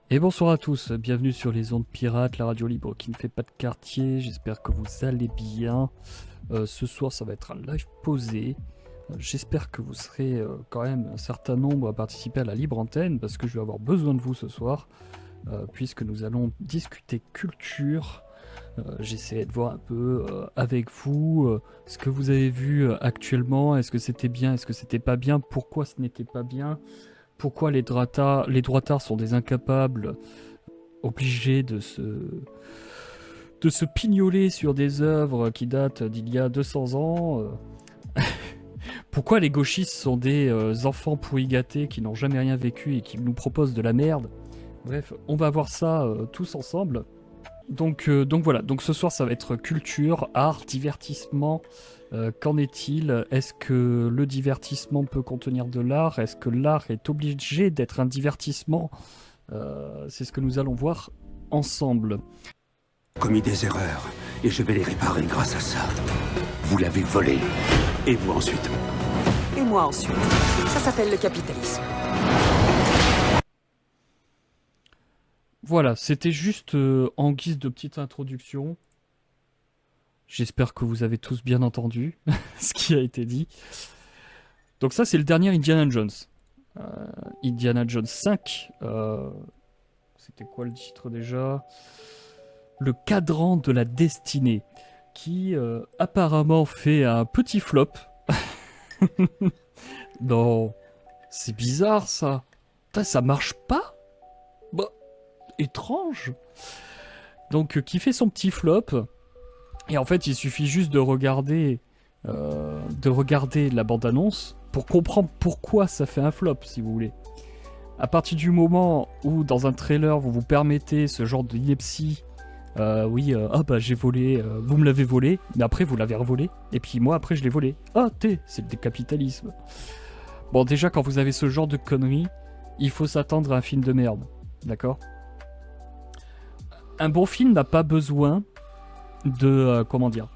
Et bonsoir à tous, bienvenue sur les ondes pirates, la radio libre qui ne fait pas de quartier, j'espère que vous allez bien. Ce soir ça va être un live posé, j'espère que vous serez quand même un certain nombre à participer à la libre antenne, parce que je vais avoir besoin de vous ce soir, puisque nous allons discuter culture. J'essaie de voir un peu avec vous ce que vous avez vu actuellement, est-ce que c'était bien, est-ce que c'était pas bien, pourquoi ce n'était pas bien. Pourquoi les droitards sont des incapables, obligés de se pignoler sur des œuvres qui datent d'il y a 200 ans. Pourquoi les gauchistes sont des enfants pourri gâtés qui n'ont jamais rien vécu et qui nous proposent de la merde. Bref, on va voir ça tous ensemble. Donc voilà, donc ce soir ça va être culture, art, divertissement. Qu'en est-il? Est-ce que le divertissement peut contenir de l'art? Est-ce que l'art est obligé d'être un divertissement? C'est ce que nous allons voir ensemble. Commis des erreurs, et je vais les réparer grâce à ça. Vous l'avez volé. Et vous ensuite. Et moi ensuite. Ça s'appelle le capitalisme. Voilà, c'était juste en guise de petite introduction. J'espère que vous avez tous bien entendu ce qui a été dit. Donc ça, c'est le dernier Indiana Jones. Indiana Jones 5. C'était quoi le titre déjà? Le cadran de la destinée. Qui apparemment fait un petit flop. Non, c'est bizarre ça. Putain, ça marche pas? Bah, étrange. Donc, qui fait son petit flop. Et en fait, il suffit juste de regarder la bande-annonce pour comprendre pourquoi ça fait un flop, si vous voulez. À partir du moment où, dans un trailer, vous vous permettez ce genre d'ineptie, j'ai volé, vous me l'avez volé, mais après vous l'avez revolé, et puis moi après je l'ai volé. C'est le décapitalisme. Bon, déjà, quand vous avez ce genre de conneries, il faut s'attendre à un film de merde, d'accord? Un bon film n'a pas besoin de... comment dire,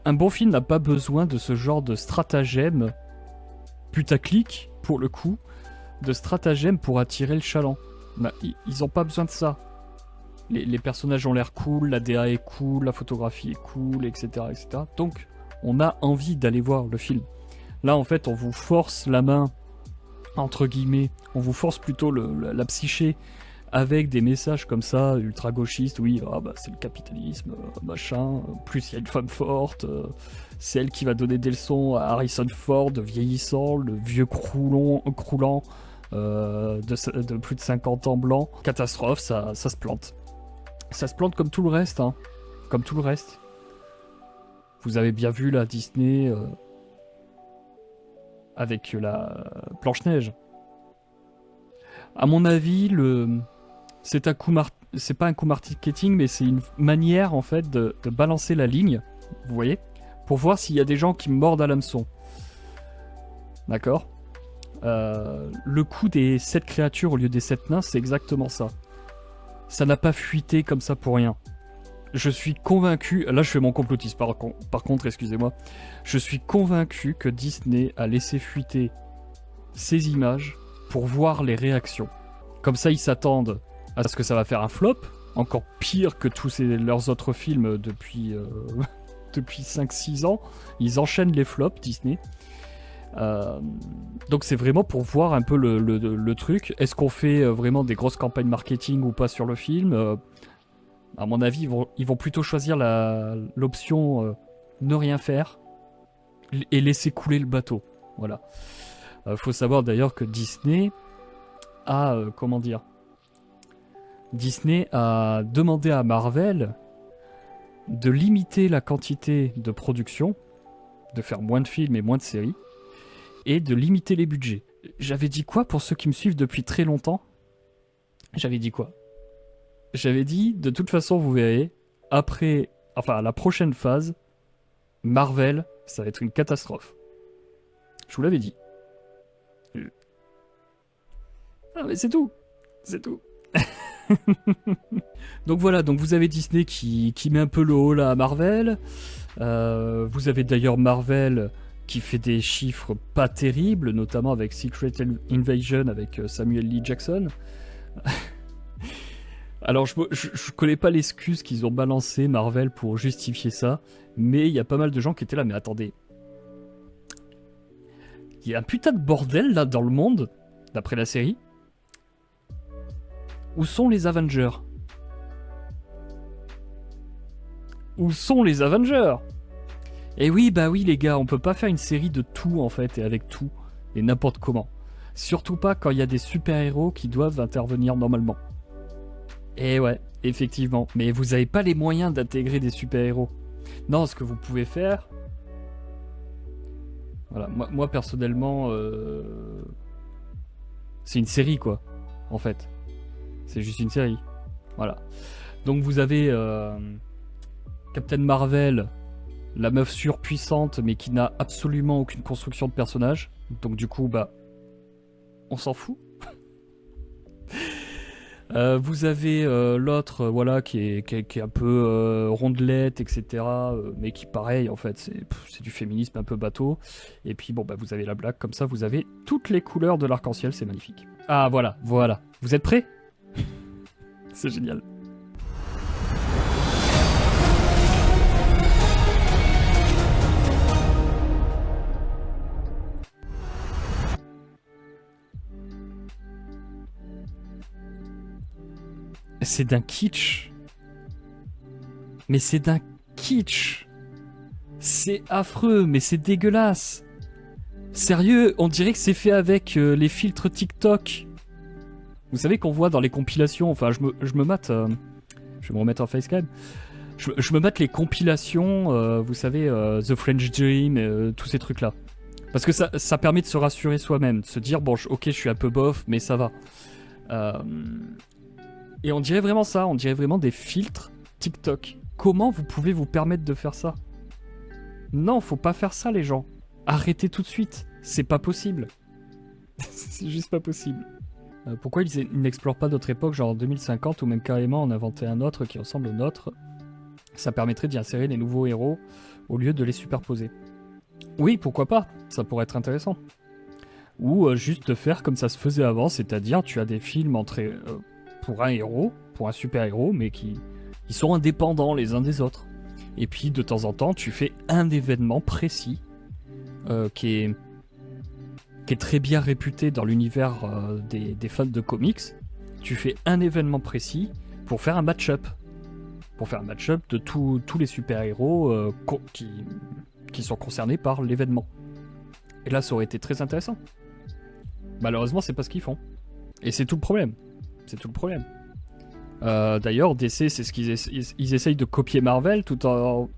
un bon film n'a pas besoin de ce genre de stratagème putaclic, pour le coup, de stratagème pour attirer le chaland. Bah, ils ont pas besoin de ça. Les personnages ont l'air cool, la DA est cool, la photographie est cool, etc., etc. Donc, on a envie d'aller voir le film. Là, en fait, on vous force la main, entre guillemets, on vous force plutôt la psyché avec des messages comme ça, ultra gauchistes, oui, c'est le capitalisme, machin, plus il y a une femme forte, c'est elle qui va donner des leçons à Harrison Ford, vieillissant, le vieux croulant, de plus de 50 ans blanc. Catastrophe, ça se plante. Ça se plante comme tout le reste, hein. Comme tout le reste. Vous avez bien vu la Disney avec la Blanche-Neige. À mon avis, c'est pas un coup marketing, mais c'est une manière en fait de balancer la ligne, vous voyez, pour voir s'il y a des gens qui mordent à l'hameçon. D'accord? Le coup des 7 créatures au lieu des 7 nains, c'est exactement ça. Ça n'a pas fuité comme ça pour rien. Je suis convaincu, là je fais mon complotiste par contre, excusez-moi, je suis convaincu que Disney a laissé fuiter ces images pour voir les réactions. Comme ça ils s'attendent à ce que ça va faire un flop, encore pire que tous leurs autres films depuis 5-6 ans. Ils enchaînent les flops, Disney. Donc c'est vraiment pour voir un peu le truc. Est-ce qu'on fait vraiment des grosses campagnes marketing ou pas sur le film? À mon avis, ils vont plutôt choisir l'option ne rien faire et laisser couler le bateau. Voilà. Faut savoir d'ailleurs que Disney a... Disney a demandé à Marvel de limiter la quantité de production, de faire moins de films et moins de séries, et de limiter les budgets. J'avais dit quoi pour ceux qui me suivent depuis très longtemps? J'avais dit quoi? J'avais dit, de toute façon, vous verrez, la prochaine phase, Marvel, ça va être une catastrophe. Je vous l'avais dit. Ah mais c'est tout. C'est tout. Donc voilà, donc vous avez Disney qui met un peu le haut là à Marvel. Vous avez d'ailleurs Marvel qui fait des chiffres pas terribles, notamment avec Secret Invasion avec Samuel L. Jackson. Alors, je connais pas l'excuse qu'ils ont balancé Marvel pour justifier ça, mais il y a pas mal de gens qui étaient là, mais attendez. Il y a un putain de bordel là dans le monde, d'après la série. Où sont les Avengers? Où sont les Avengers? Et oui, bah oui les gars, on peut pas faire une série de tout en fait, et avec tout, et n'importe comment. Surtout pas quand il y a des super-héros qui doivent intervenir normalement. Et ouais, effectivement, mais vous avez pas les moyens d'intégrer des super-héros. Non, ce que vous pouvez faire... Voilà, moi personnellement, c'est une série quoi, en fait. C'est juste une série. Voilà. Donc vous avez Captain Marvel, la meuf surpuissante mais qui n'a absolument aucune construction de personnage. Donc du coup, bah, on s'en fout. Vous avez l'autre, voilà, qui est un peu rondelette, etc. Mais qui, pareil, en fait, c'est du féminisme un peu bateau. Et puis, bon, bah, vous avez la blague, comme ça, vous avez toutes les couleurs de l'arc-en-ciel, c'est magnifique. Ah, voilà, voilà. Vous êtes prêts? C'est génial. C'est d'un kitsch. Mais c'est d'un kitsch. C'est affreux, mais c'est dégueulasse. Sérieux, on dirait que c'est fait avec les filtres TikTok. Vous savez qu'on voit dans les compilations, enfin je me mate, je vais me remettre en facecam. Je me mate les compilations, vous savez, The French Dream, tous ces trucs-là. Parce que ça permet de se rassurer soi-même, de se dire, bon, ok, je suis un peu bof, mais ça va. Et on dirait vraiment ça, on dirait vraiment des filtres TikTok. Comment vous pouvez vous permettre de faire ça? Non, faut pas faire ça les gens. Arrêtez tout de suite, c'est pas possible. C'est juste pas possible. Pourquoi ils n'explorent pas d'autres époques, genre en 2050, ou même carrément en inventer un autre qui ressemble au nôtre? Ça permettrait d'y insérer les nouveaux héros au lieu de les superposer. Oui, pourquoi pas, ça pourrait être intéressant. Ou juste de faire comme ça se faisait avant, c'est-à-dire tu as des films pour un héros, pour un super-héros, mais qui sont indépendants les uns des autres. Et puis de temps en temps, tu fais un événement précis qui est très bien réputé dans l'univers des fans de comics. Tu fais un événement précis pour faire un match-up. Pour faire un match-up de tous les super-héros qui sont concernés par l'événement. Et là, ça aurait été très intéressant. Malheureusement, c'est pas ce qu'ils font. Et c'est tout le problème. C'est tout le problème. D'ailleurs, DC, c'est ce qu'ils essayent de copier Marvel tout en...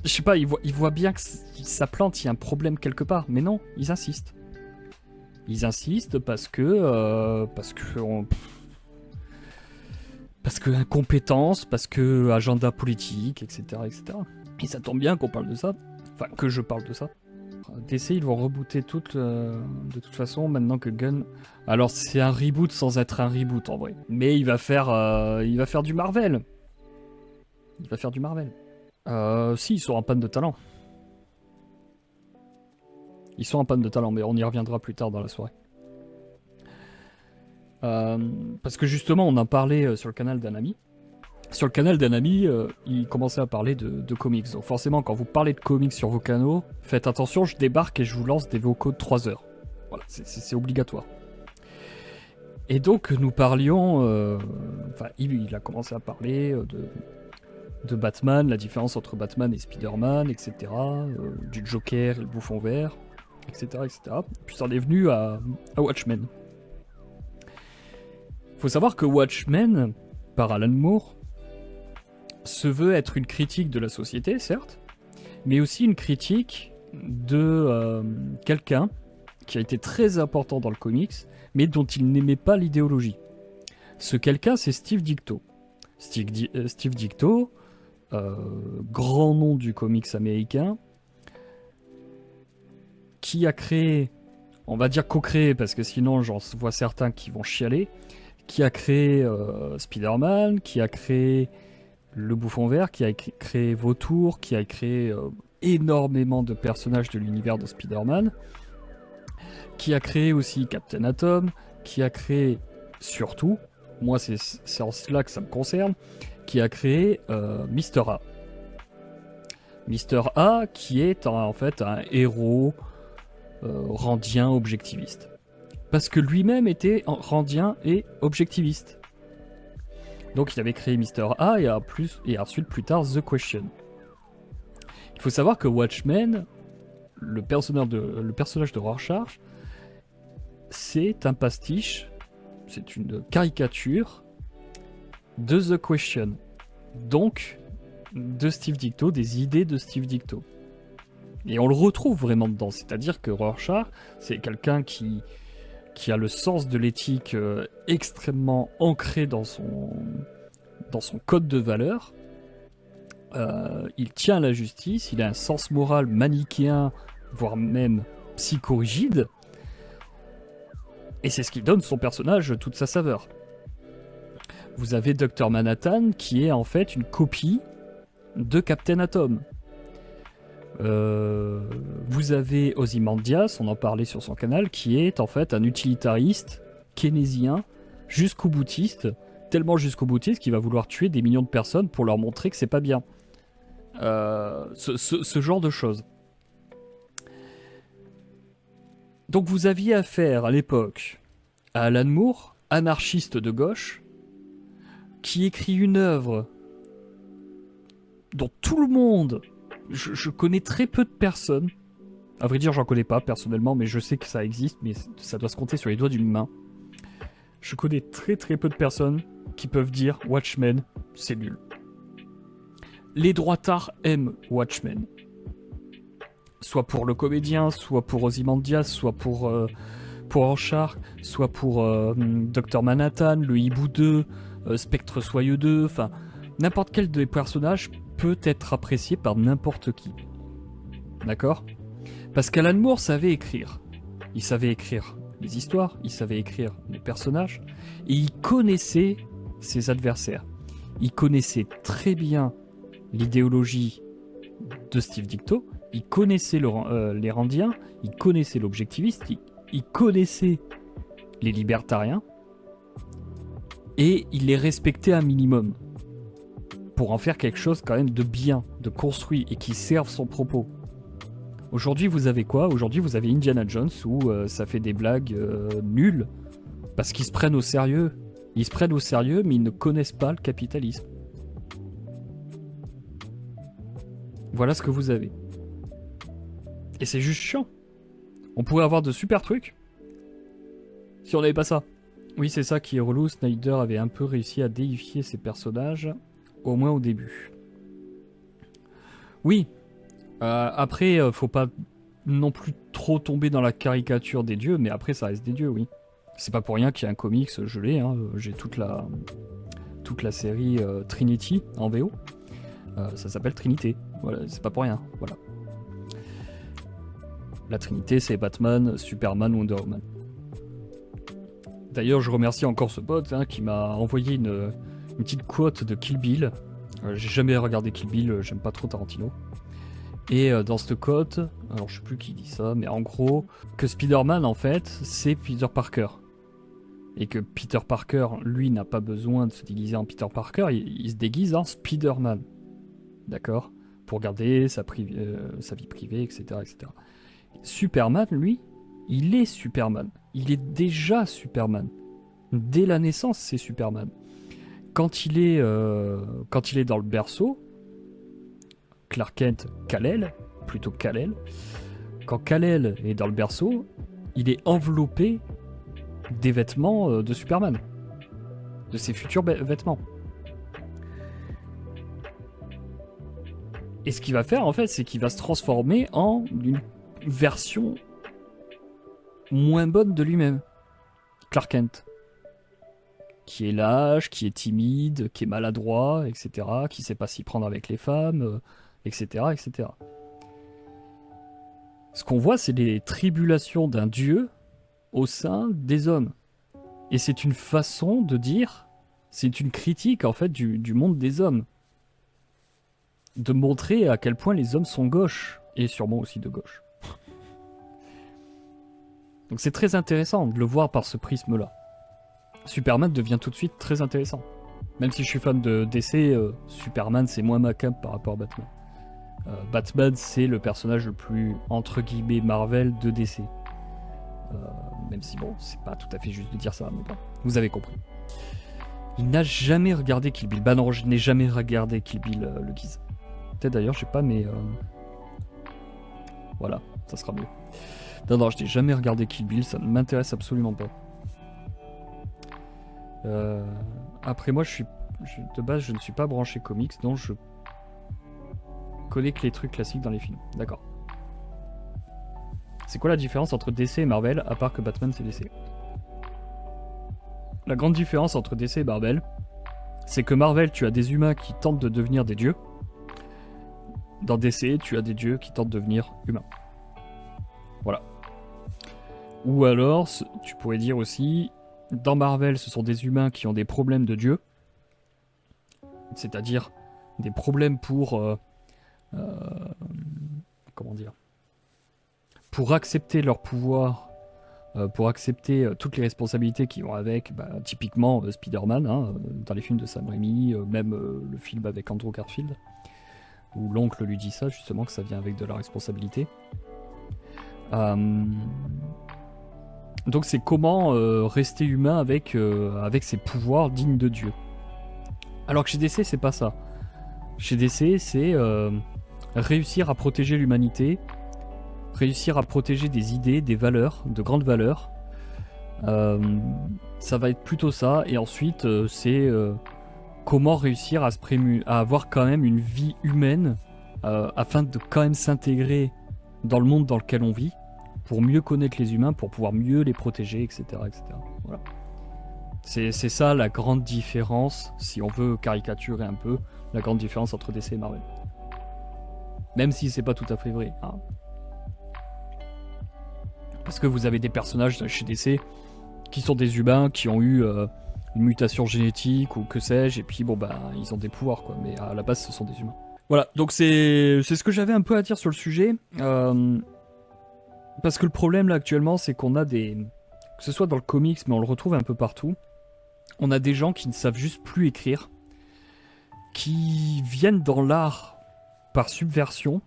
Je sais pas, ils voient bien que ça plante, il y a un problème quelque part. Mais non, ils insistent. Ils insistent parce que incompétence, parce que agenda politique, etc., etc. Et ça tombe bien qu'on parle de ça. Enfin, que je parle de ça. DC, ils vont rebooter de toute façon, maintenant que Gunn... Alors, c'est un reboot sans être un reboot, en vrai. Mais il va faire du Marvel. Il va faire du Marvel. Si, ils sont en panne de talent. Ils sont en panne de talent, mais on y reviendra plus tard dans la soirée. Parce que justement, on en parlait sur le canal d'un ami. Sur le canal d'un ami, il commençait à parler de comics. Donc forcément, quand vous parlez de comics sur vos canaux, faites attention, je débarque et je vous lance des vocaux de 3 heures. Voilà, c'est obligatoire. Et donc, nous parlions... Enfin, il a commencé à parler de Batman, la différence entre Batman et Spider-Man, etc. Du Joker et le Bouffon Vert, etc., etc. Puis ça en est venu à Watchmen. Faut savoir que Watchmen, par Alan Moore, se veut être une critique de la société, certes, mais aussi une critique de quelqu'un qui a été très important dans le comics, mais dont il n'aimait pas l'idéologie. Ce quelqu'un, c'est Steve Ditko. Steve Ditko, grand nom du comics américain, qui a créé, on va dire co-créé, parce que sinon j'en vois certains qui vont chialer, qui a créé Spider-Man, qui a créé le Bouffon Vert, qui a créé Vautour, qui a créé énormément de personnages de l'univers de Spider-Man, qui a créé aussi Captain Atom, qui a créé surtout moi c'est en cela que ça me concerne, qui a créé Mister A. Mister A qui est en fait un héros randien objectiviste. Parce que lui-même était randien et objectiviste. Donc il avait créé Mister A et ensuite plus tard The Question. Il faut savoir que Watchmen, le personnage de Rorschach, c'est un pastiche, c'est une caricature de The Question. Donc de Steve Ditko, des idées de Steve Ditko. Et on le retrouve vraiment dedans, c'est-à-dire que Rorschach, c'est quelqu'un qui a le sens de l'éthique extrêmement ancré dans son code de valeurs. Il tient à la justice, il a un sens moral manichéen, voire même psychorigide. Et c'est ce qui donne son personnage toute sa saveur. Vous avez Dr Manhattan qui est en fait une copie de Captain Atom. Vous avez Ozymandias, on en parlait sur son canal, qui est en fait un utilitariste keynésien jusqu'au boutiste, tellement jusqu'au boutiste qu'il va vouloir tuer des millions de personnes pour leur montrer que c'est pas bien. Ce genre de choses. Donc vous aviez affaire à l'époque à Alan Moore, anarchiste de gauche, qui écrit une œuvre dont tout le monde... Je connais très peu de personnes, à vrai dire j'en connais pas personnellement, mais je sais que ça existe, mais ça doit se compter sur les doigts d'une main. Je connais très peu de personnes qui peuvent dire Watchmen, c'est nul. Les droitards aiment Watchmen. Soit pour le comédien, soit pour Ozymandias, soit pour Rorschach, soit pour Dr Manhattan, le Hibou 2, Spectre Soyeux 2, enfin n'importe quel des personnages peut être apprécié par n'importe qui. D'accord ? Parce qu'Alan Moore savait écrire. Il savait écrire les histoires, il savait écrire les personnages, et il connaissait ses adversaires. Il connaissait très bien l'idéologie de Steve Ditko, il connaissait les Randiens, il connaissait l'objectiviste, il connaissait les libertariens, et il les respectait un minimum, pour en faire quelque chose quand même de bien, de construit, et qui serve son propos. Aujourd'hui, vous avez quoi ? Aujourd'hui, vous avez Indiana Jones, où ça fait des blagues nulles, parce qu'ils se prennent au sérieux. Ils se prennent au sérieux, mais ils ne connaissent pas le capitalisme. Voilà ce que vous avez. Et c'est juste chiant. On pourrait avoir de super trucs, si on n'avait pas ça. Oui, c'est ça qui est relou. Snyder avait un peu réussi à déifier ses personnages, au moins au début. Oui. Après, faut pas non plus trop tomber dans la caricature des dieux, mais après, ça reste des dieux, oui. C'est pas pour rien qu'il y a un comics, je l'ai, hein, j'ai toute la série Trinity en VO. Ça s'appelle Trinité, voilà, c'est pas pour rien, voilà. La Trinité, c'est Batman, Superman, Wonder Woman. D'ailleurs, je remercie encore ce pote qui m'a envoyé une petite quote de Kill Bill. J'ai jamais regardé Kill Bill, j'aime pas trop Tarantino. Et dans cette quote, alors je sais plus qui dit ça, mais en gros, que Spider-Man en fait, c'est Peter Parker. Et que Peter Parker, lui, n'a pas besoin de se déguiser en Peter Parker, il se déguise en Spider-Man. D'accord ? Pour garder sa vie privée, etc., etc. Superman, lui, il est Superman. Il est déjà Superman. Dès la naissance, c'est Superman. Quand il est dans le berceau, Clark Kent, Kal-El, plutôt Kal-El. Quand Kal-El est dans le berceau, il est enveloppé des vêtements de Superman, de ses futurs vêtements. Et ce qu'il va faire, en fait, c'est qu'il va se transformer en une version moins bonne de lui-même. Clark Kent. Qui est lâche, qui est timide, qui est maladroit, etc. Qui sait pas s'y prendre avec les femmes, etc., etc. Ce qu'on voit, c'est les tribulations d'un dieu au sein des hommes. Et c'est une façon de dire, c'est une critique, en fait, du monde des hommes. De montrer à quel point les hommes sont gauches, et sûrement aussi de gauche. Donc c'est très intéressant de le voir par ce prisme-là. Superman devient tout de suite très intéressant. Même si je suis fan de DC, Superman c'est moins ma came par rapport à Batman. Batman c'est le personnage le plus entre guillemets Marvel de DC. Même si bon, c'est pas tout à fait juste de dire ça, mais bon, vous avez compris. Il n'a jamais regardé Kill Bill. Bah non, je n'ai jamais regardé Kill Bill le guise. Peut-être d'ailleurs, je sais pas, mais voilà, ça sera mieux. Non, je n'ai jamais regardé Kill Bill, ça ne m'intéresse absolument pas. Après moi, de base, je ne suis pas branché comics, donc je connais que les trucs classiques dans les films. D'accord. C'est quoi la différence entre DC et Marvel, à part que Batman c'est DC? La grande différence entre DC et Marvel, c'est que Marvel, tu as des humains qui tentent de devenir des dieux. Dans DC, tu as des dieux qui tentent de devenir humains. Voilà. Ou alors, tu pourrais dire aussi, dans Marvel, ce sont des humains qui ont des problèmes de dieu. C'est-à-dire des problèmes pour... comment dire? Pour accepter leur pouvoir, pour accepter toutes les responsabilités qui vont avec, typiquement Spider-Man, hein, dans les films de Sam Raimi, même le film avec Andrew Garfield, où l'oncle lui dit ça, justement, que ça vient avec de la responsabilité. Donc c'est comment rester humain avec ses pouvoirs dignes de Dieu. Alors que chez DC, c'est pas ça. Chez DC, c'est réussir à protéger l'humanité, réussir à protéger des idées, des valeurs, de grandes valeurs. Ça va être plutôt ça. Et ensuite, c'est comment réussir à avoir quand même une vie humaine afin de quand même s'intégrer dans le monde dans lequel on vit, pour mieux connaître les humains, pour pouvoir mieux les protéger, etc. etc. Voilà. C'est ça la grande différence, si on veut caricaturer un peu, la grande différence entre DC et Marvel. Même si c'est pas tout à fait vrai. Hein. Parce que vous avez des personnages chez DC qui sont des humains, qui ont eu une mutation génétique ou que sais-je, et puis bon ils ont des pouvoirs quoi, mais à la base ce sont des humains. Voilà, donc c'est ce que j'avais un peu à dire sur le sujet. Parce que le problème là actuellement, c'est qu'on a des... Que ce soit dans le comics, mais on le retrouve un peu partout. On a des gens qui ne savent juste plus écrire, qui viennent dans l'art par subversion,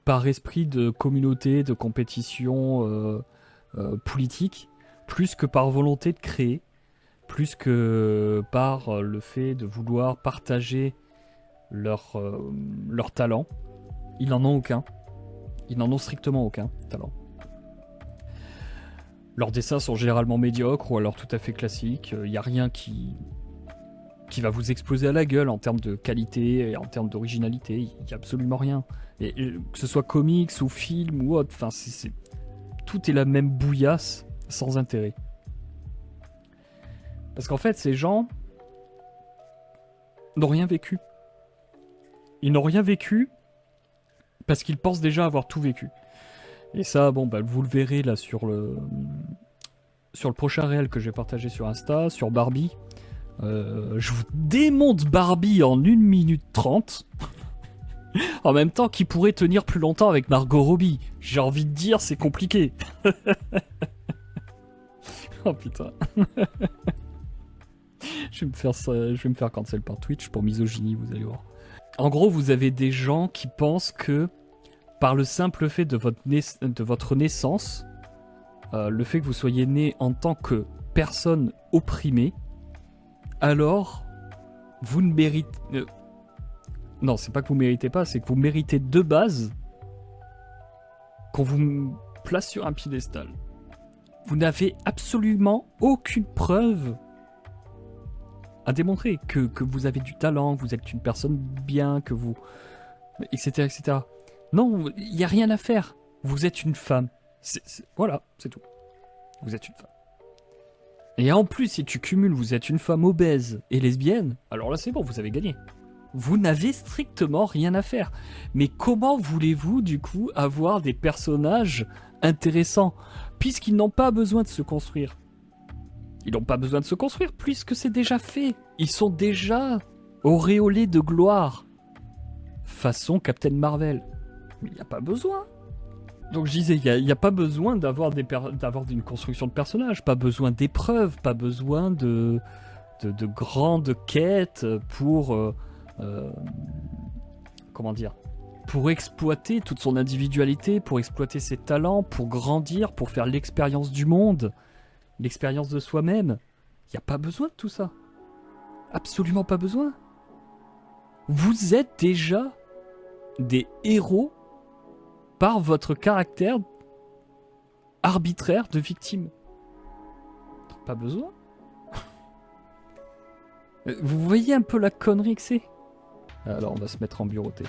par esprit de communauté, de compétition politique, plus que par volonté de créer, plus que par le fait de vouloir partager leur talent. Ils n'en ont aucun. Ils n'en ont strictement aucun talent. Leurs dessins sont généralement médiocres ou alors tout à fait classiques. Il n'y a rien qui va vous exploser à la gueule en termes de qualité et en termes d'originalité. Il n'y a absolument rien. Et, que ce soit comics ou film ou autre, tout est la même bouillasse sans intérêt. Parce qu'en fait, ces gens n'ont rien vécu. Ils n'ont rien vécu parce qu'ils pensent déjà avoir tout vécu. Et ça, vous le verrez là sur le prochain réel que je vais partager sur Insta, sur Barbie. Je vous démonte Barbie en 1 minute 30. En même temps, qui pourrait tenir plus longtemps avec Margot Robbie? J'ai envie de dire, c'est compliqué. Oh putain. Je vais me faire cancel par Twitch pour misogynie, vous allez voir. En gros, vous avez des gens qui pensent que par le simple fait de votre naissance, le fait que vous soyez né en tant que personne opprimée, alors vous ne méritez... non, c'est pas que vous méritez pas, c'est que vous méritez de base qu'on vous place sur un piédestal. Vous n'avez absolument aucune preuve à démontrer que vous avez du talent, que vous êtes une personne bien, que vous... etc. etc. Non, il n'y a rien à faire. Vous êtes une femme. Voilà, c'est tout. Vous êtes une femme. Et en plus, si tu cumules, vous êtes une femme obèse et lesbienne, alors là c'est bon, vous avez gagné. Vous n'avez strictement rien à faire. Mais comment voulez-vous, du coup, avoir des personnages intéressants, puisqu'ils n'ont pas besoin de se construire? Ils n'ont pas besoin de se construire, puisque c'est déjà fait. Ils sont déjà auréolés de gloire. Façon Captain Marvel. Mais il n'y a pas besoin. Donc je disais, il y a pas besoin d'avoir une construction de personnages, pas besoin d'épreuves, pas besoin de grandes quêtes pour comment dire, pour exploiter toute son individualité, pour exploiter ses talents, pour grandir, pour faire l'expérience du monde, l'expérience de soi-même. Il n'y a pas besoin de tout ça. Absolument pas besoin. Vous êtes déjà des héros par votre caractère arbitraire de victime. Pas besoin. Vous voyez un peu la connerie que c'est? Alors on va se mettre en bureauté.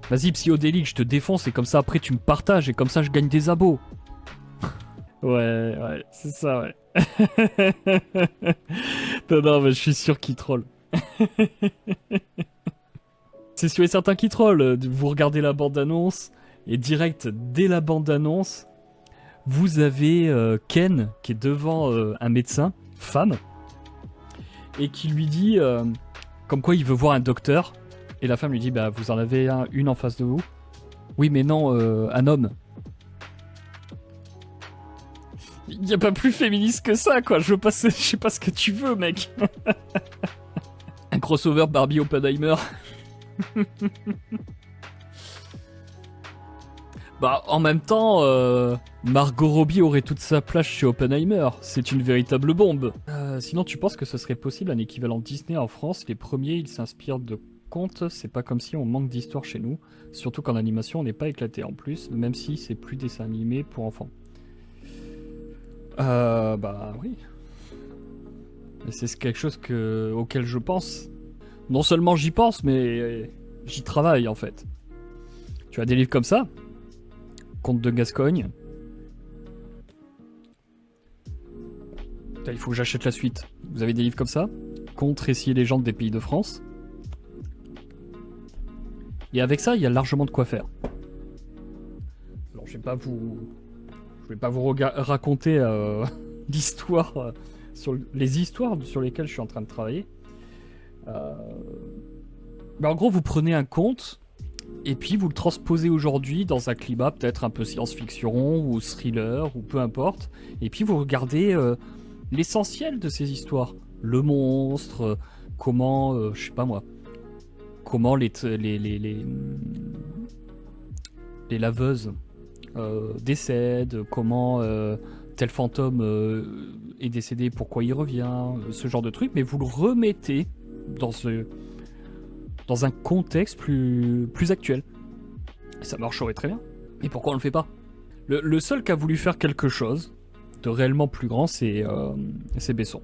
Vas-y psychodélique, je te défonce et comme ça après tu me partages et comme ça je gagne des abos. Ouais, c'est ça, ouais. non, mais je suis sûr qu'il troll. C'est sûr et certain qu'il troll. Vous regardez la bande-annonce et direct, dès la bande-annonce, vous avez Ken qui est devant un médecin, femme, et qui lui dit comme quoi il veut voir un docteur. Et la femme lui dit, bah vous en avez une en face de vous. Oui mais non, un homme. Il n'y a pas plus féministe que ça, quoi. Je sais pas ce que tu veux, mec. Un crossover Barbie Oppenheimer. Bah, en même temps, Margot Robbie aurait toute sa place chez Oppenheimer. C'est une véritable bombe. Sinon, tu penses que ce serait possible un équivalent Disney en France? Les premiers, ils s'inspirent de contes. C'est pas comme si on manque d'histoire chez nous. Surtout qu'en animation, on n'est pas éclaté en plus, même si c'est plus dessin animé pour enfants. Bah oui. C'est quelque chose auquel je pense. Non seulement j'y pense, mais j'y travaille en fait. Tu as des livres comme ça, Contes de Gascogne. Putain, il faut que j'achète la suite. Vous avez des livres comme ça, Contes, récits et légendes des pays de France. Et avec ça, il y a largement de quoi faire. Alors je vais pas vous raconter l'histoire sur les histoires sur lesquelles je suis en train de travailler. Mais en gros, vous prenez un conte et puis vous le transposez aujourd'hui dans un climat peut-être un peu science-fiction ou thriller ou peu importe. Et puis vous regardez l'essentiel de ces histoires. Le monstre, comment, je sais pas moi, comment les laveuses décèdent, comment tel fantôme est décédé, pourquoi il revient, ce genre de truc, mais vous le remettez dans un contexte plus actuel. Ça marcherait très bien. Mais pourquoi on le fait pas? Le seul qui a voulu faire quelque chose de réellement plus grand, c'est Besson.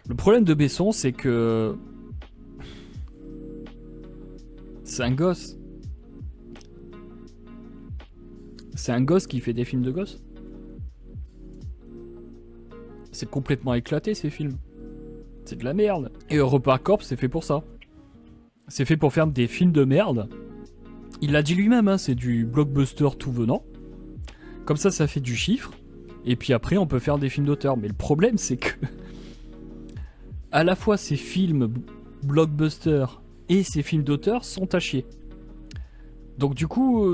Le problème de Besson, c'est que c'est un gosse. C'est un gosse qui fait des films de gosses. C'est complètement éclaté ces films. C'est de la merde. Et EuropaCorp, c'est fait pour ça. C'est fait pour faire des films de merde. Il l'a dit lui-même, hein, c'est du blockbuster tout venant. Comme ça fait du chiffre. Et puis après, on peut faire des films d'auteur. Mais le problème, c'est que à la fois ces films blockbuster et ces films d'auteur sont à chier. Donc du coup,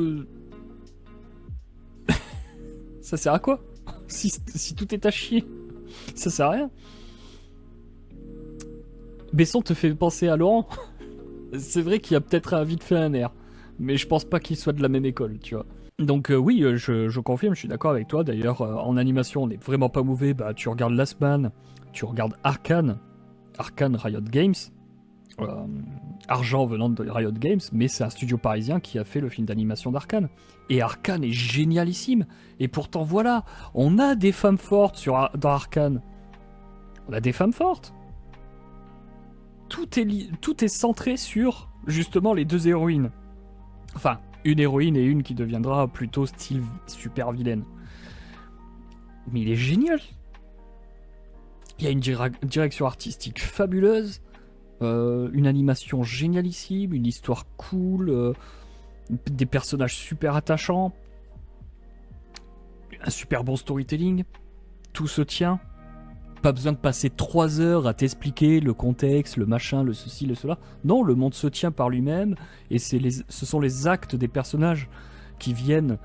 ça sert à quoi si tout est à chier? Ça sert à rien. Besson te fait penser à Laurent. C'est vrai qu'il y a peut-être vite fait un air, mais je pense pas qu'il soit de la même école, tu vois. Donc oui, je confirme, je suis d'accord avec toi. D'ailleurs, en animation, on n'est vraiment pas mauvais. Bah, tu regardes Last Man, tu regardes Arcane Riot Games, argent venant de Riot Games, mais c'est un studio parisien qui a fait le film d'animation d'Arcane. Et Arcane est génialissime. Et pourtant, voilà, on a des femmes fortes dans Arcane. On a des femmes fortes. Tout est centré sur, justement, les deux héroïnes. Enfin, une héroïne et une qui deviendra plutôt style super vilaine. Mais il est génial. Il y a une direction artistique fabuleuse, une animation génialissime, une histoire cool, des personnages super attachants, un super bon storytelling. Tout se tient. Pas besoin de passer 3 heures à t'expliquer le contexte, le machin, le ceci, le cela. Non, le monde se tient par lui-même, et ce sont les actes des personnages qui viennent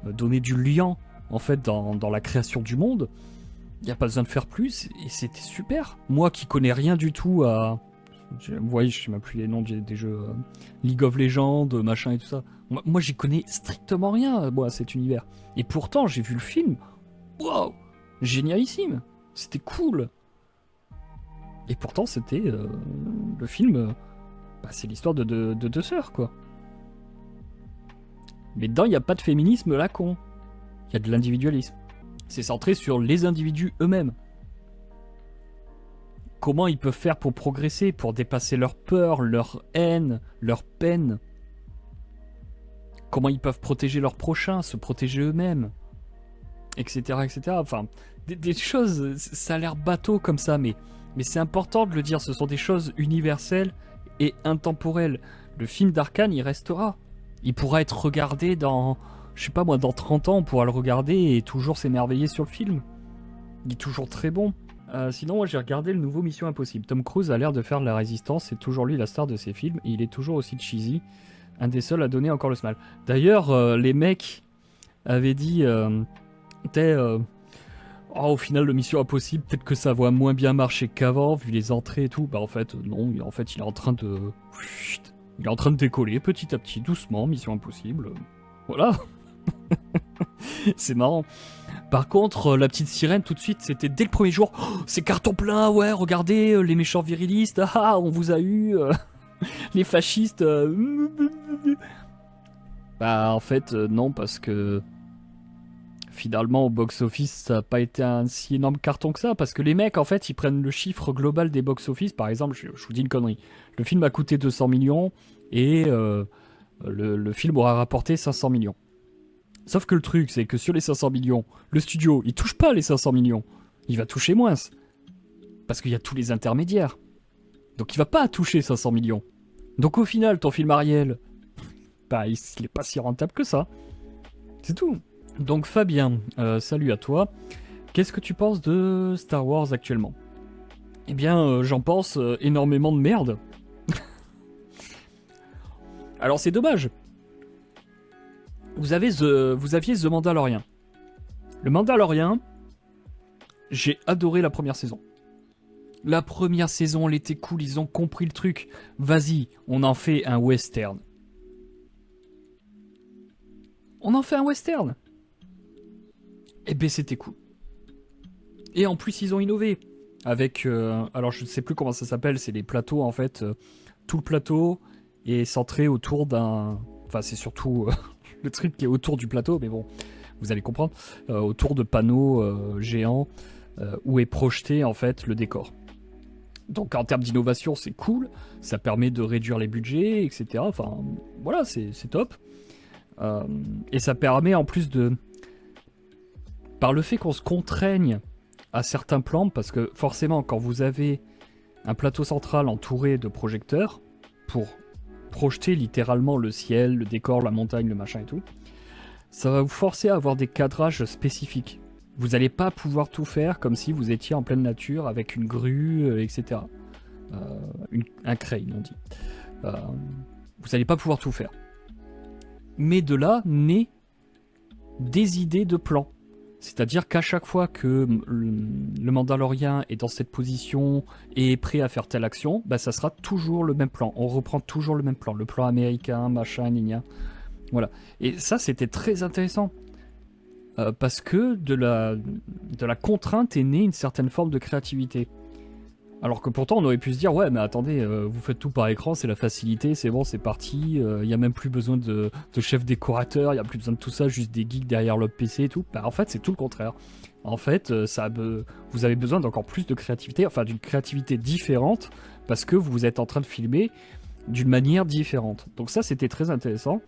donner du lien, en fait, dans la création du monde. Il n'y a pas besoin de faire plus, et c'était super. Moi qui connais rien du tout à... Vous voyez, je ne sais même plus les noms des jeux League of Legends, machin et tout ça. Moi j'y connais strictement rien, moi, à cet univers. Et pourtant, j'ai vu le film. Wow, génialissime. C'était cool. Et pourtant, c'était le film. C'est l'histoire de deux sœurs, quoi. Mais dedans, il n'y a pas de féminisme là con. Il y a de l'individualisme. C'est centré sur les individus eux-mêmes. Comment ils peuvent faire pour progresser, pour dépasser leur peur, leur haine, leur peine. Comment ils peuvent protéger leurs prochains, se protéger eux-mêmes, etc., etc. Enfin, des choses, ça a l'air bateau comme ça, mais c'est important de le dire. Ce sont des choses universelles et intemporelles. Le film d'Arcane, il restera. Il pourra être regardé dans, je sais pas moi, dans 30 ans, on pourra le regarder et toujours s'émerveiller sur le film. Il est toujours très bon. Sinon, moi j'ai regardé le nouveau Mission Impossible. Tom Cruise a l'air de faire de la résistance, c'est toujours lui la star de ses films, et il est toujours aussi cheesy. Un des seuls à donner encore le smile. D'ailleurs, les mecs avaient dit... au final, le Mission Impossible, peut-être que ça va moins bien marcher qu'avant, vu les entrées et tout. Bah en fait, non, il est en train de... Il est en train de décoller petit à petit, doucement, Mission Impossible. Voilà. C'est marrant. Par contre, la petite sirène, tout de suite, c'était dès le premier jour. Oh, c'est carton plein, ouais, regardez, les méchants virilistes, ah, on vous a eu. Les fascistes. Bah, en fait, non, parce que finalement, au box-office, ça n'a pas été un si énorme carton que ça. Parce que les mecs, en fait, ils prennent le chiffre global des box-office. Par exemple, je vous dis une connerie. Le film a coûté 200 millions et le film aura rapporté 500 millions. Sauf que le truc, c'est que sur les 500 millions, le studio, il touche pas les 500 millions. Il va toucher moins. Parce qu'il y a tous les intermédiaires. Donc il va pas toucher 500 millions. Donc au final, ton film Ariel, bah il est pas si rentable que ça. C'est tout. Donc Fabien, salut à toi. Qu'est-ce que tu penses de Star Wars actuellement? Eh bien, j'en pense énormément de merde. Alors c'est dommage. Vous aviez The Mandalorian. Le Mandalorian, j'ai adoré la première saison. La première saison, elle était cool, ils ont compris le truc. Vas-y, on en fait un western. On en fait un western. Eh ben c'était cool. Et en plus, ils ont innové. Avec, alors je ne sais plus comment ça s'appelle, c'est les plateaux en fait. Tout le plateau est centré autour d'un... Enfin, c'est surtout... le truc qui est autour du plateau, mais bon, vous allez comprendre, autour de panneaux géants où est projeté en fait le décor. Donc en termes d'innovation, c'est cool, ça permet de réduire les budgets, etc. Enfin, voilà, c'est top. Et ça permet en plus de... Par le fait qu'on se contraigne à certains plans, parce que forcément, quand vous avez un plateau central entouré de projecteurs, pour projeter littéralement le ciel, le décor, la montagne, le machin et tout, ça va vous forcer à avoir des cadrages spécifiques. Vous n'allez pas pouvoir tout faire comme si vous étiez en pleine nature avec une grue, etc. Un crane, on dit. Vous n'allez pas pouvoir tout faire. Mais de là naît des idées de plans. C'est-à-dire qu'à chaque fois que le Mandalorien est dans cette position et est prêt à faire telle action, bah ça sera toujours le même plan. On reprend toujours le même plan. Le plan américain, machin, gna. Voilà. Et ça, c'était très intéressant. Parce que de la contrainte est née une certaine forme de créativité. Alors que pourtant, on aurait pu se dire, ouais, mais attendez, vous faites tout par écran, c'est la facilité, c'est bon, c'est parti, il n'y a même plus besoin de chef décorateur, il n'y a plus besoin de tout ça, juste des geeks derrière le PC et tout. Bah, en fait, c'est tout le contraire. En fait, vous avez besoin d'encore plus de créativité, enfin d'une créativité différente, parce que vous êtes en train de filmer d'une manière différente. Donc ça, c'était très intéressant.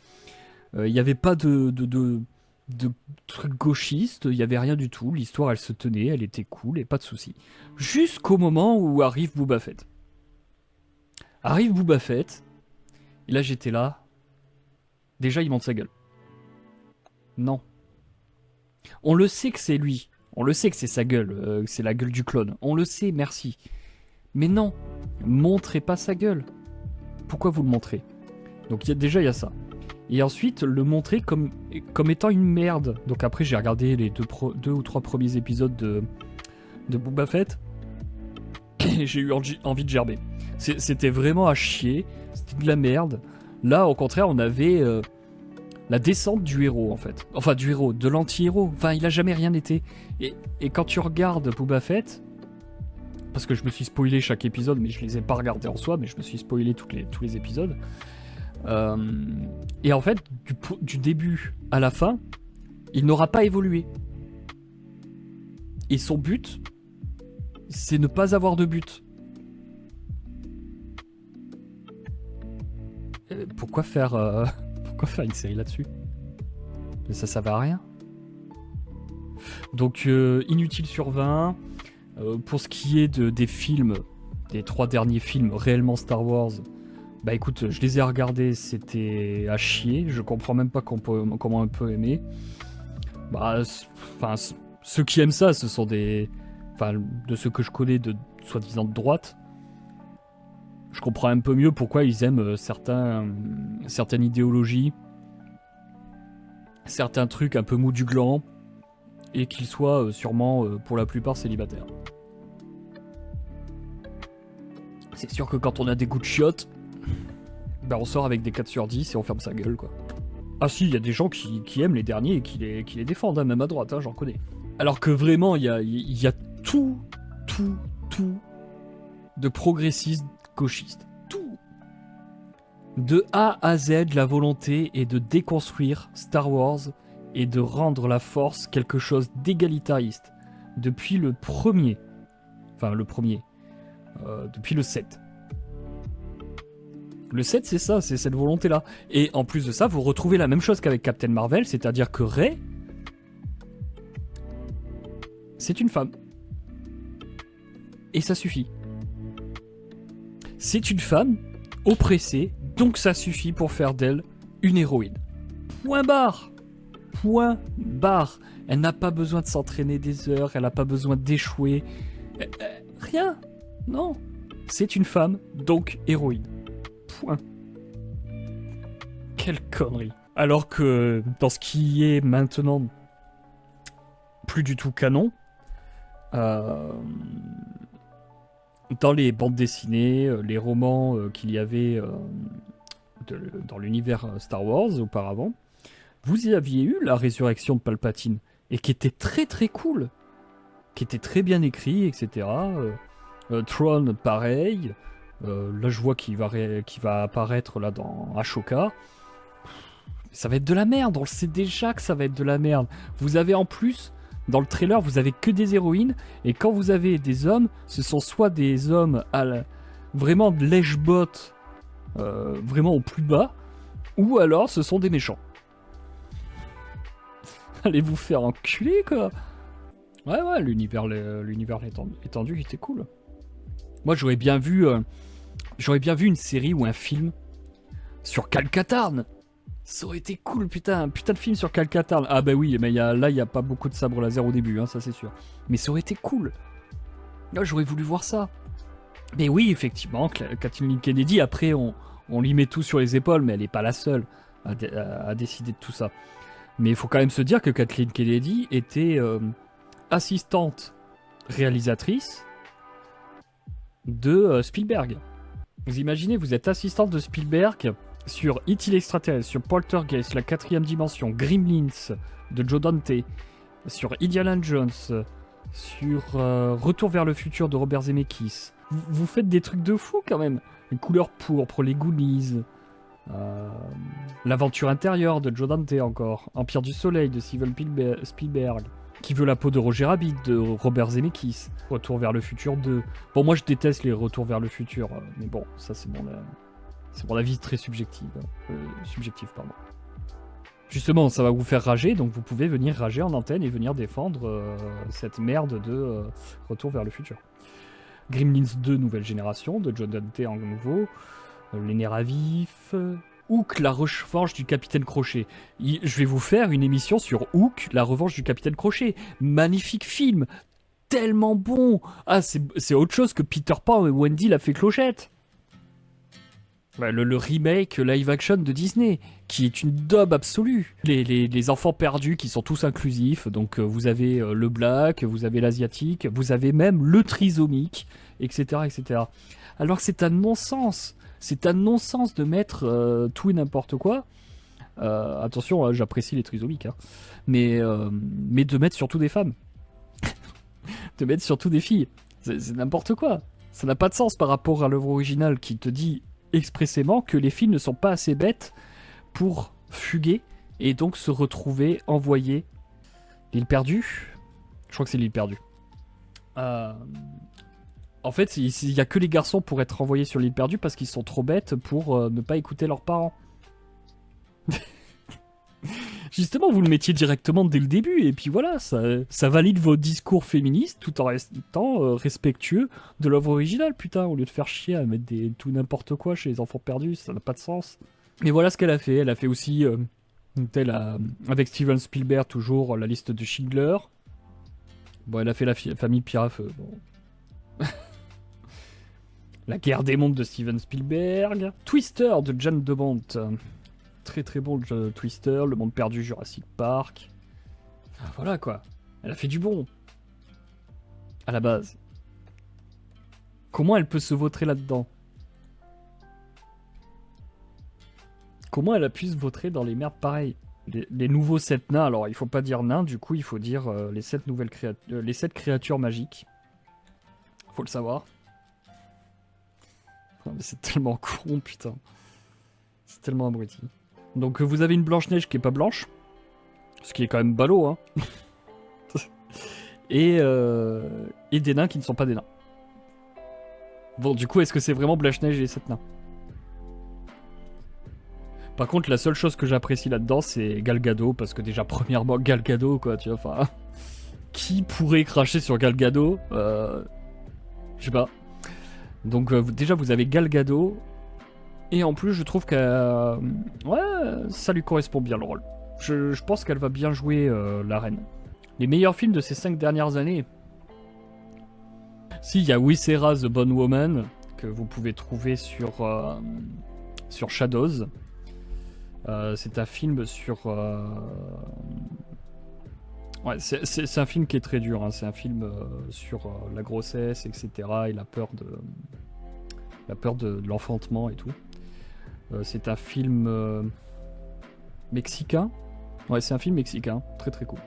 Il n'y avait pas de trucs gauchistes, il n'y avait rien du tout. L'histoire, elle se tenait, elle était cool et pas de soucis. Jusqu'au moment où arrive Boba Fett. Arrive Boba Fett, et là j'étais là. Déjà, il monte sa gueule. Non. On le sait que c'est lui. On le sait que c'est sa gueule, que c'est la gueule du clone. On le sait, merci. Mais non, montrez pas sa gueule. Pourquoi vous le montrez? Donc déjà, il y a ça. Et ensuite, le montrer comme étant une merde. Donc après, j'ai regardé les deux ou trois premiers épisodes de Boba Fett. Et j'ai eu envie de gerber. C'était vraiment à chier. C'était de la merde. Là, au contraire, on avait la descente du héros, en fait. Enfin, du héros, de l'anti-héros. Enfin, il a jamais rien été. Et quand tu regardes Boba Fett, parce que je me suis spoilé chaque épisode, mais je les ai pas regardés en soi, mais je me suis spoilé tous les épisodes. Et en fait, du début à la fin, il n'aura pas évolué. Et son but, c'est ne pas avoir de but. Pourquoi faire une série là-dessus? Ça servait à rien. Donc, inutile sur 20. Pour ce qui est des films, des 3 derniers films réellement Star Wars, bah écoute, je les ai regardés, c'était à chier. Je comprends même pas comment on peut aimer. Bah, enfin, ceux qui aiment ça, ce sont de ceux que je connais de soi-disant de droite. Je comprends un peu mieux pourquoi ils aiment certaines idéologies, certains trucs un peu mou du gland, et qu'ils soient sûrement pour la plupart célibataires. C'est sûr que quand on a des goûts de chiottes, bah on sort avec des 4 sur 10 et on ferme sa gueule, quoi. Ah si, il y a des gens qui aiment les derniers et qui les défendent, hein, même à droite, hein, j'en connais. Alors que vraiment, il y a tout de progressiste gauchiste. Tout. De A à Z, la volonté est de déconstruire Star Wars et de rendre la Force quelque chose d'égalitariste. Depuis le premier. Depuis le 7. Le 7, c'est ça, c'est cette volonté-là. Et en plus de ça, vous retrouvez la même chose qu'avec Captain Marvel, c'est-à-dire que Rey, c'est une femme. Et ça suffit. C'est une femme oppressée, donc ça suffit pour faire d'elle une héroïne. Point barre. Point barre. Elle n'a pas besoin de s'entraîner des heures, elle n'a pas besoin d'échouer. Rien. Non. C'est une femme, donc héroïne. Point. Quelle connerie. Alors que dans ce qui est maintenant plus du tout canon, dans les bandes dessinées, les romans qu'il y avait dans l'univers Star Wars auparavant, vous y aviez eu la résurrection de Palpatine, et qui était très très cool, qui était très bien écrit, etc. Tron, pareil. Là, je vois qu'il va apparaître là dans Ashoka. Ça va être de la merde, on le sait déjà que ça va être de la merde. Vous avez en plus, dans le trailer, vous avez que des héroïnes, et quand vous avez des hommes, ce sont soit des hommes vraiment de lèche-bot, vraiment au plus bas, ou alors ce sont des méchants. Allez vous faire enculer, quoi. Ouais, l'univers étendu était cool. Moi, j'aurais bien vu une série ou un film sur Cal Katarn. Ça aurait été cool, putain, un putain de film sur Cal Katarn. Ah bah oui, mais il y a pas beaucoup de sabres laser au début, hein, ça c'est sûr. Mais ça aurait été cool. Là, j'aurais voulu voir ça. Mais oui, effectivement, Kathleen Kennedy, après, on lui met tout sur les épaules, mais elle n'est pas la seule à décider de tout ça. Mais il faut quand même se dire que Kathleen Kennedy était assistante réalisatrice de Spielberg. Vous imaginez, vous êtes assistante de Spielberg sur E.T. l'extraterrestre, sur Poltergeist, la 4e dimension, Gremlins de Joe Dante, sur Indiana Jones, sur Retour vers le futur de Robert Zemeckis. Vous faites des trucs de fou quand même. Les couleurs pourpres, les Goonies, L'aventure intérieure de Joe Dante encore, Empire du Soleil de Steven Spielberg, Qui veut la peau de Roger Rabbit de Robert Zemeckis, Retour vers le futur 2. Bon, moi je déteste les Retours vers le futur, mais bon, ça c'est mon avis très subjectif. Pardon. Justement, ça va vous faire rager, donc vous pouvez venir rager en antenne et venir défendre cette merde de Retour vers le futur. Gremlins 2 nouvelle génération de Joe Dante en nouveau, Les nerfs à vif, Hook, la revanche du Capitaine Crochet. Je vais vous faire une émission sur Hook, la revanche du Capitaine Crochet. Magnifique film, tellement bon. Ah, c'est autre chose que Peter Pan et Wendy la fée Clochette. Ouais, le remake live action de Disney, qui est une daube absolue. Les enfants perdus qui sont tous inclusifs, donc vous avez le black, vous avez l'asiatique, vous avez même le trisomique, etc. etc. Alors que c'est un non-sens. C'est un non-sens de mettre tout et n'importe quoi. Attention, j'apprécie les trisomiques, hein. Mais de mettre surtout des femmes. De mettre surtout des filles. C'est n'importe quoi. Ça n'a pas de sens par rapport à l'œuvre originale qui te dit expressément que les filles ne sont pas assez bêtes pour fuguer et donc se retrouver envoyées. L'île perdue. Je crois que c'est l'île perdue. En fait, il n'y a que les garçons pour être envoyés sur l'île perdue parce qu'ils sont trop bêtes pour ne pas écouter leurs parents. Justement, vous le mettiez directement dès le début, et puis voilà, ça valide vos discours féministes tout en restant respectueux de l'œuvre originale, putain, au lieu de faire chier à mettre tout n'importe quoi chez les enfants perdus, ça n'a pas de sens. Mais voilà ce qu'elle a fait. Elle a fait aussi, avec Steven Spielberg, toujours la liste de Schindler. Bon, elle a fait la famille Pierre à Feu. Bon. La guerre des mondes de Steven Spielberg. Twister de Jan de Bont. Très très bon le Twister, Le Monde Perdu, Jurassic Park. Enfin, voilà quoi. Elle a fait du bon. À la base. Comment elle peut se vautrer là-dedans? Comment elle a pu se vautrer dans les merdes pareilles? Les nouveaux 7 nains, alors il faut pas dire nains, du coup il faut dire les 7 nouvelles les 7 créatures magiques. Faut le savoir. Oh, mais c'est tellement con, putain. C'est tellement abruti. Donc vous avez une Blanche-Neige qui est pas blanche, ce qui est quand même ballot, hein. et des nains qui ne sont pas des nains. Bon, du coup, est-ce que c'est vraiment Blanche-Neige et les 7 nains? Par contre, la seule chose que j'apprécie là-dedans, c'est Gal Gadot, parce que déjà, premièrement, Gal Gadot, quoi, tu vois, enfin... Qui pourrait cracher sur Gal Gadot? Je sais pas. Donc déjà, vous avez Gal Gadot... Et en plus, je trouve que ouais, ça lui correspond bien le rôle. Je pense qu'elle va bien jouer la reine. Les meilleurs films de ces 5 dernières années. Si, il y a Wisera The Bone Woman, que vous pouvez trouver sur Shadows. C'est un film sur... Ouais, c'est un film qui est très dur, hein. C'est un film sur la grossesse, etc. Et la peur de l'enfantement et tout. C'est un film mexicain. Ouais, c'est un film mexicain. Très très cool.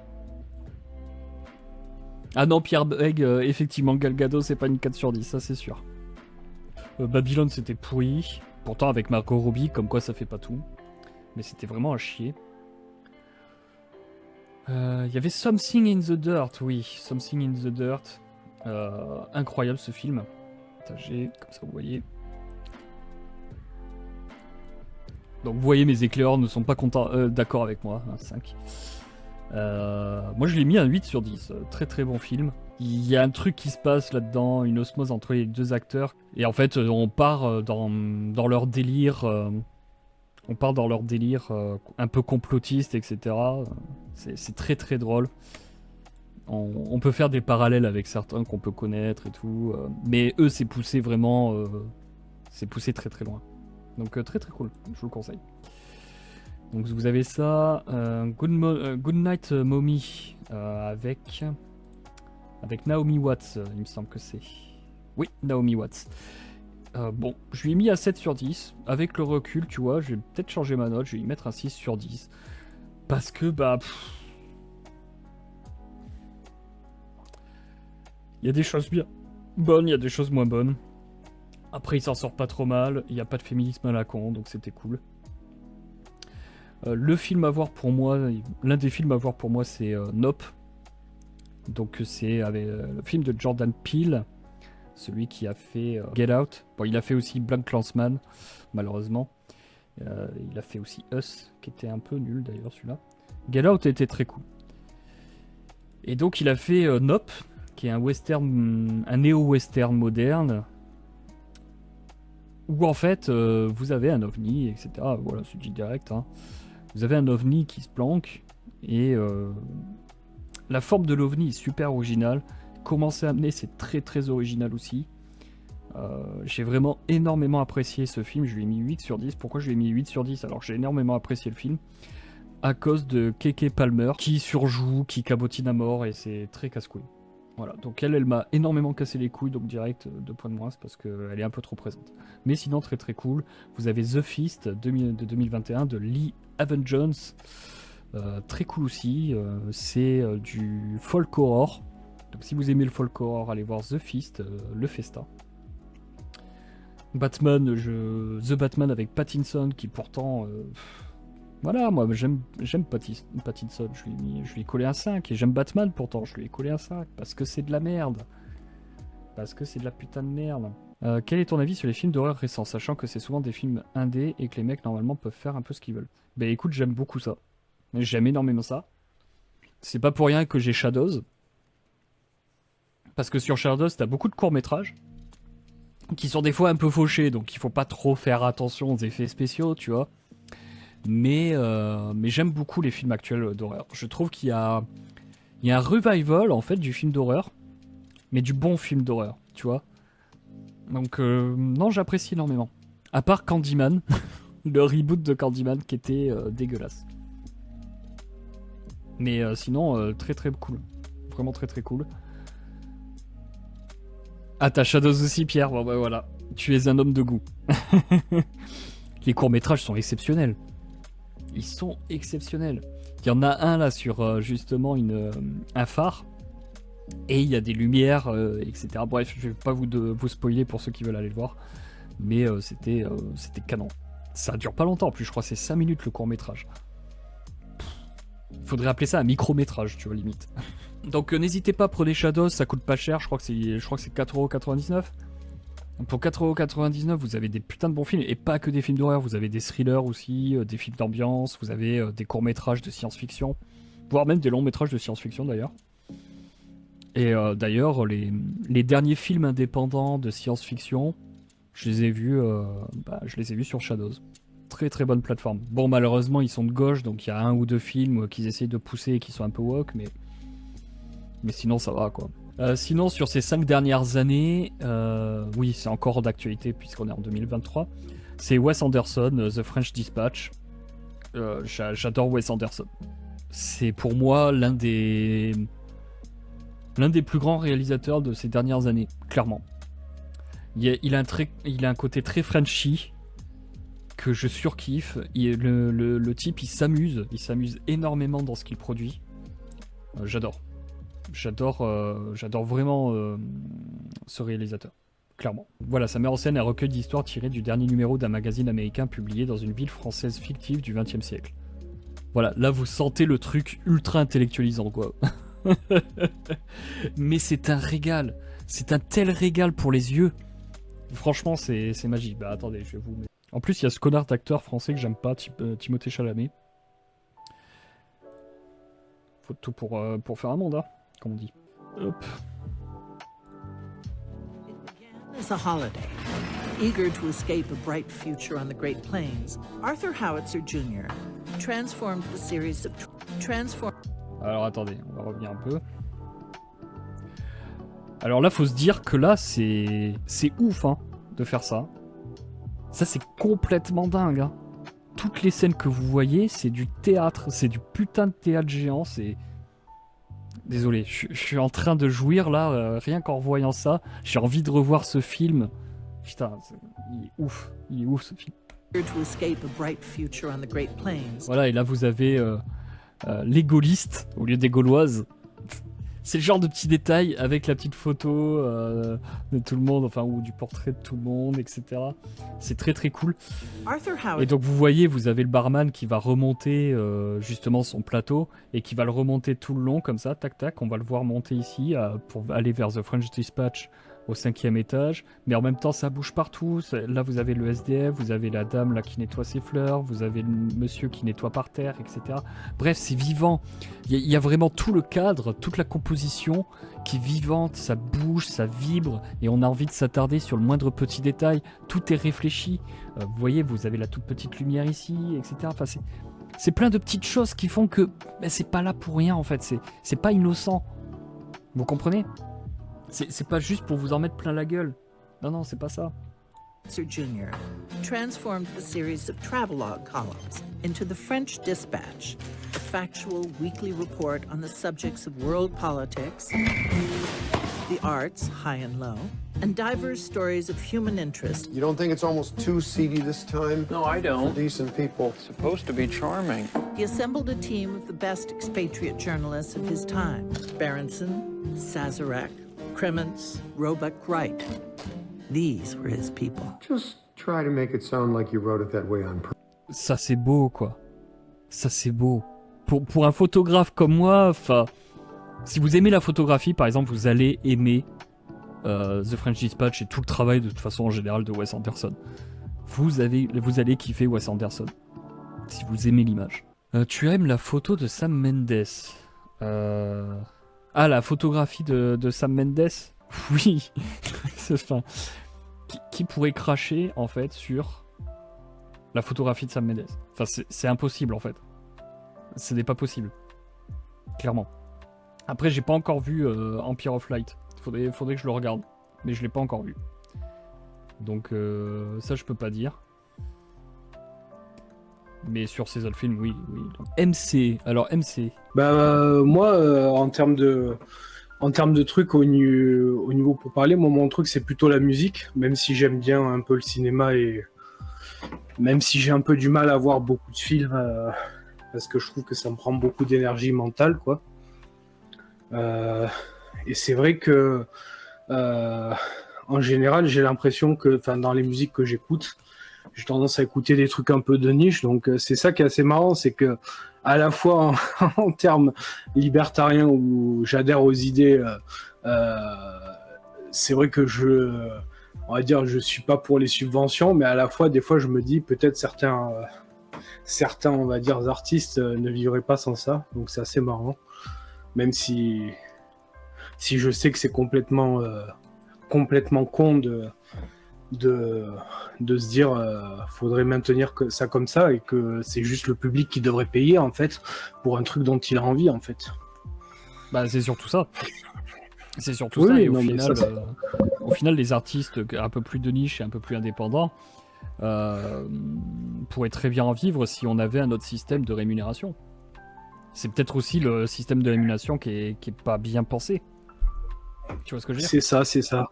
Ah non, Pierre Beg, effectivement, Gal Gadot, c'est pas une 4 sur 10, ça c'est sûr. Babylone, c'était pourri. Pourtant, avec Margot Robbie, comme quoi ça fait pas tout. Mais c'était vraiment à chier. Il y avait Something in the Dirt, oui. Something in the Dirt. Incroyable ce film. Partagé, comme ça vous voyez. Donc vous voyez, mes éclaireurs ne sont pas d'accord avec moi, un 5. Moi je l'ai mis un 8 sur 10, très très bon film. Il y a un truc qui se passe là-dedans, une osmose entre les deux acteurs. Et en fait on part dans leur délire, un peu complotiste, etc. C'est très très drôle. On peut faire des parallèles avec certains qu'on peut connaître et tout. Mais eux c'est poussé vraiment, c'est poussé très très loin. Donc très très cool, je vous le conseille. Donc vous avez ça, Good Night Mommy, avec Naomi Watts, il me semble que c'est. Oui, Naomi Watts. Bon, je lui ai mis à 7 sur 10. Avec le recul, tu vois, je vais peut-être changer ma note, je vais y mettre un 6 sur 10. Parce que, bah... Il y a des choses bien bonnes, il y a des choses moins bonnes. Après, il s'en sort pas trop mal, il n'y a pas de féminisme à la con, donc c'était cool. Le film à voir pour moi, l'un des films à voir pour moi, c'est Nope. Donc c'est le film de Jordan Peele, celui qui a fait Get Out. Bon, il a fait aussi Black Clansman, malheureusement. Il a fait aussi Us, qui était un peu nul d'ailleurs celui-là. Get Out était très cool. Et donc il a fait Nope, qui est un western, un néo-western moderne. où en fait vous avez un ovni, etc. Voilà, c'est dit direct. Hein. Vous avez un ovni qui se planque et la forme de l'ovni est super originale. Comment c'est amené, c'est très très original aussi. J'ai vraiment énormément apprécié ce film, je lui ai mis 8 sur 10. Pourquoi je lui ai mis 8 sur 10 alors que j'ai énormément apprécié le film? À cause de Keke Palmer qui surjoue, qui cabotine à mort et c'est très casse-couille. Voilà, donc elle m'a énormément cassé les couilles, donc direct 2 points de moins, c'est parce qu'elle est un peu trop présente. Mais sinon très très cool. Vous avez The Fist de 2021 de Lee Haven-Jones, très cool aussi, c'est du folk horror. Donc si vous aimez le folk horror, allez voir The Fist, le Festa. Batman, The Batman avec Pattinson qui pourtant... voilà, moi j'aime Pattinson, je lui ai collé un 5, et j'aime Batman pourtant, je lui ai collé un 5, parce que c'est de la merde. Parce que c'est de la putain de merde. Quel est ton avis sur les films d'horreur récents, sachant que c'est souvent des films indés et que les mecs normalement peuvent faire un peu ce qu'ils veulent? Bah écoute, j'aime beaucoup ça. J'aime énormément ça. C'est pas pour rien que j'ai Shadows. Parce que sur Shadows, t'as beaucoup de courts-métrages qui sont des fois un peu fauchés, donc il faut pas trop faire attention aux effets spéciaux, tu vois. Mais j'aime beaucoup les films actuels d'horreur. Je trouve qu'il y a un revival en fait du film d'horreur, mais du bon film d'horreur, tu vois. Donc non, j'apprécie énormément. À part Candyman, le reboot de Candyman qui était dégueulasse. Mais sinon, très très cool. Vraiment très très cool. Ah, t'as Shadows aussi, Pierre. Bon, bah voilà. Tu es un homme de goût. Les courts-métrages sont exceptionnels. Ils sont exceptionnels. Il y en a un là sur justement un phare. Et il y a des lumières, etc. Bref, je vais pas vous spoiler pour ceux qui veulent aller le voir. Mais c'était canon. Ça dure pas longtemps. En plus, je crois que c'est 5 minutes le court-métrage. Faudrait appeler ça un micro-métrage, tu vois, limite. Donc n'hésitez pas, prenez Shadows, ça coûte pas cher, je crois que c'est 4,99€. Pour 4,99€, vous avez des putains de bons films, et pas que des films d'horreur, vous avez des thrillers aussi, des films d'ambiance, vous avez des courts-métrages de science-fiction, voire même des longs-métrages de science-fiction d'ailleurs. Et d'ailleurs, les derniers films indépendants de science-fiction, je les ai vus sur Shadows. Très très bonne plateforme. Bon, malheureusement, ils sont de gauche, donc il y a 1 ou 2 films qu'ils essayent de pousser et qui sont un peu woke, mais sinon ça va quoi. Sinon sur ces 5 dernières années, oui c'est encore d'actualité puisqu'on est en 2023, c'est Wes Anderson, The French Dispatch. J'adore Wes Anderson. C'est pour moi l'un des plus grands réalisateurs de ces dernières années, clairement. Il a un côté très Frenchy que je surkiffe. Le type il s'amuse énormément dans ce qu'il produit. J'adore vraiment ce réalisateur, clairement. Voilà, ça met en scène un recueil d'histoires tiré du dernier numéro d'un magazine américain publié dans une ville française fictive du XXe siècle. Voilà, là vous sentez le truc ultra intellectualisant, quoi. Mais c'est un régal, c'est un tel régal pour les yeux. Franchement, c'est magique. Bah attendez, je vais vous mettre... En plus, il y a ce connard d'acteur français que j'aime pas, Timothée Chalamet. Faut tout pour faire un monde, hein, comme on dit. Hop. It's a holiday. Eager to escape a bright future on the Great Plains, Arthur Howitzer Jr. transformed the series of Alors attendez, on va revenir un peu. Alors là, faut se dire que là, c'est ouf, hein, de faire ça. Ça, c'est complètement dingue, hein. Toutes les scènes que vous voyez, c'est du théâtre, c'est du putain de théâtre géant, c'est... Désolé, je suis en train de jouir là, rien qu'en voyant ça, j'ai envie de revoir ce film. Putain, il est ouf ce film. Voilà, et là vous avez les gaullistes au lieu des gauloises. C'est le genre de petits détails avec la petite photo de tout le monde, enfin, ou du portrait de tout le monde, etc. C'est très très cool. Et donc vous voyez, vous avez le barman qui va remonter justement son plateau et qui va le remonter tout le long comme ça, tac tac. On va le voir monter ici pour aller vers The French Dispatch au 5e étage, mais en même temps ça bouge partout. Là vous avez le SDF, vous avez la dame là qui nettoie ses fleurs, vous avez le monsieur qui nettoie par terre, etc. Bref, c'est vivant. Il y a vraiment tout le cadre, toute la composition qui est vivante, ça bouge, ça vibre, et on a envie de s'attarder sur le moindre petit détail. Tout est réfléchi. Vous voyez, vous avez la toute petite lumière ici, etc. Enfin, c'est plein de petites choses qui font que c'est pas là pour rien en fait. C'est pas innocent. Vous comprenez ? C'est pas juste pour vous en mettre plein la gueule. Non, c'est pas ça. Sir Jr. transformed the series of travelogue columns into the French Dispatch, a factual weekly report on the subjects of world politics, the arts, high and low, and diverse stories of human interest. You don't think it's almost too seedy this time? No, I don't. For decent people. It's supposed to be charming. He assembled a team of the best expatriate journalists of his time: Berenson, Sazerac, Kremens, Roebuck Wright. These were his people. Just try to make it sound like you wrote it that way on purpose. Ça c'est beau quoi. Ça c'est beau. Pour un photographe comme moi, enfin, si vous aimez la photographie par exemple, vous allez aimer The French Dispatch et tout le travail de toute façon en général de Wes Anderson. Vous allez kiffer Wes Anderson. Si vous aimez l'image. Tu aimes la photo de Sam Mendes. Ah, la photographie de Sam Mendes. Oui. Enfin, qui pourrait cracher en fait sur la photographie de Sam Mendes. Enfin, c'est impossible en fait. Ce n'est pas possible. Clairement. Après, j'ai pas encore vu Empire of Light. Faudrait que je le regarde. Mais je l'ai pas encore vu. Donc ça, je peux pas dire. Mais sur ces autres films, oui. Donc, MC. Alors, MC. Moi, en termes de trucs au niveau pour parler, moi, mon truc, c'est plutôt la musique. Même si j'aime bien un peu le cinéma et même si j'ai un peu du mal à voir beaucoup de films, parce que je trouve que ça me prend beaucoup d'énergie mentale, quoi. Et c'est vrai que, en général, j'ai l'impression que, dans les musiques que j'écoute, j'ai tendance à écouter des trucs un peu de niche. Donc, c'est ça qui est assez marrant, c'est que, à la fois en termes libertariens où j'adhère aux idées, c'est vrai que on va dire, je suis pas pour les subventions, mais à la fois, des fois, je me dis peut-être certains, on va dire, artistes ne vivraient pas sans ça. Donc, c'est assez marrant, même si je sais que c'est complètement con de se dire faudrait maintenir ça comme ça et que c'est juste le public qui devrait payer en fait pour un truc dont il a envie en fait. Bah c'est surtout ça. C'est surtout Oui, ça. Et au final, les artistes un peu plus de niche et un peu plus indépendants pourraient très bien en vivre si on avait un autre système de rémunération. C'est peut-être aussi le système de rémunération qui est pas bien pensé. Tu vois ce que je veux dire ? C'est ça.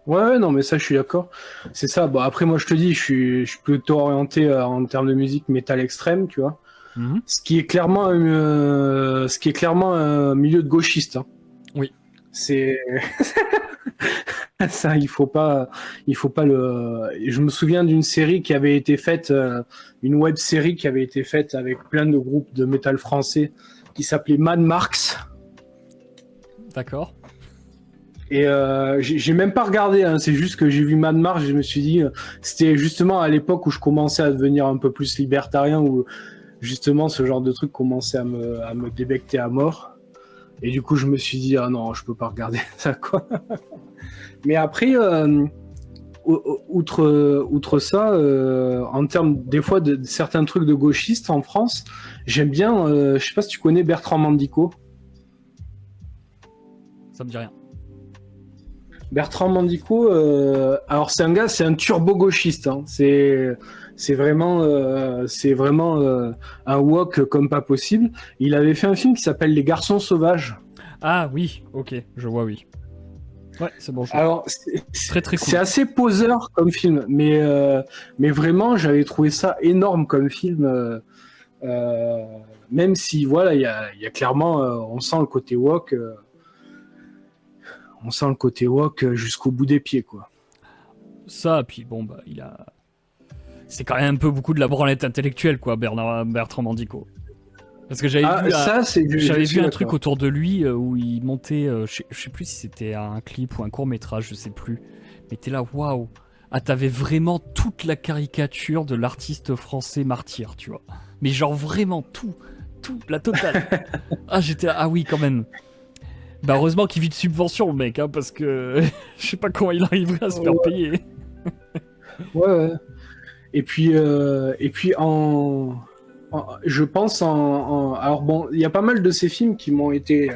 Ouais, non, mais ça, je suis d'accord. C'est ça. Bon, après, moi, je te dis, je suis plutôt orienté en termes de musique métal extrême, tu vois. Mm-hmm. Ce qui est clairement un milieu de gauchiste. Hein. Oui. C'est ça, il faut pas le. Je me souviens d'une série qui avait été faite, une web série qui avait été faite avec plein de groupes de métal français, qui s'appelait Mad Marks. D'accord. Et j'ai même pas regardé, hein, c'est juste que j'ai vu Mad Marks et je me suis dit, c'était justement à l'époque où je commençais à devenir un peu plus libertarien, où justement ce genre de truc commençait à me débecter à mort. Et du coup je me suis dit, ah non, je peux pas regarder ça, quoi. Mais après, outre ça, en termes des fois de certains trucs de gauchistes en France, j'aime bien, je sais pas si tu connais Bertrand Mandico. Ça me dit rien. Bertrand Mandico, alors c'est un turbo-gauchiste, hein. C'est vraiment un wok comme pas possible. Il avait fait un film qui s'appelle Les Garçons Sauvages. Ah oui, ok, je vois, oui. Ouais, c'est bon. Alors, très très cool. C'est assez poseur comme film, mais vraiment, j'avais trouvé ça énorme comme film. Même si, voilà, il y a clairement, on sent le côté wok. On sent le côté wok jusqu'au bout des pieds, quoi. Ça, puis bon, bah, c'est quand même un peu beaucoup de la branlette intellectuelle, quoi, Bertrand Mandico. Parce que j'avais vu, ça, c'est. j'avais je suis vu un truc d'accord. autour de lui où il montait, je sais plus si c'était un clip ou un court-métrage, je sais plus. Mais t'es là, waouh! Ah, t'avais vraiment toute la caricature de l'artiste français martyr, tu vois. Mais genre vraiment tout, la totale. Ah, j'étais là, ah oui, quand même. Bah, heureusement qu'il vit de subvention, le mec, hein, parce que je sais pas comment il arriverait à se faire payer. Ouais. Et puis je pense alors bon, il y a pas mal de ces films qui m'ont été,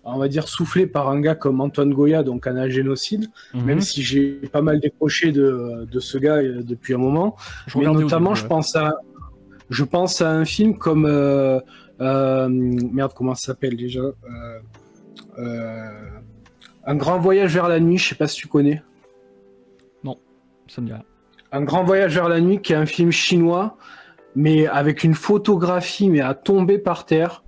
on va dire, soufflés par un gars comme Antoine Goya, donc Anna Génocide, même si j'ai pas mal décroché de ce gars depuis un moment. Je Mais regardais au notamment, début, ouais. je pense à un film comme merde, comment ça s'appelle déjà Un grand voyage vers la nuit. Je sais pas si tu connais. Ça me dit rien. Un grand voyage vers la nuit, qui est un film chinois, mais avec une photographie mais à tomber par terre.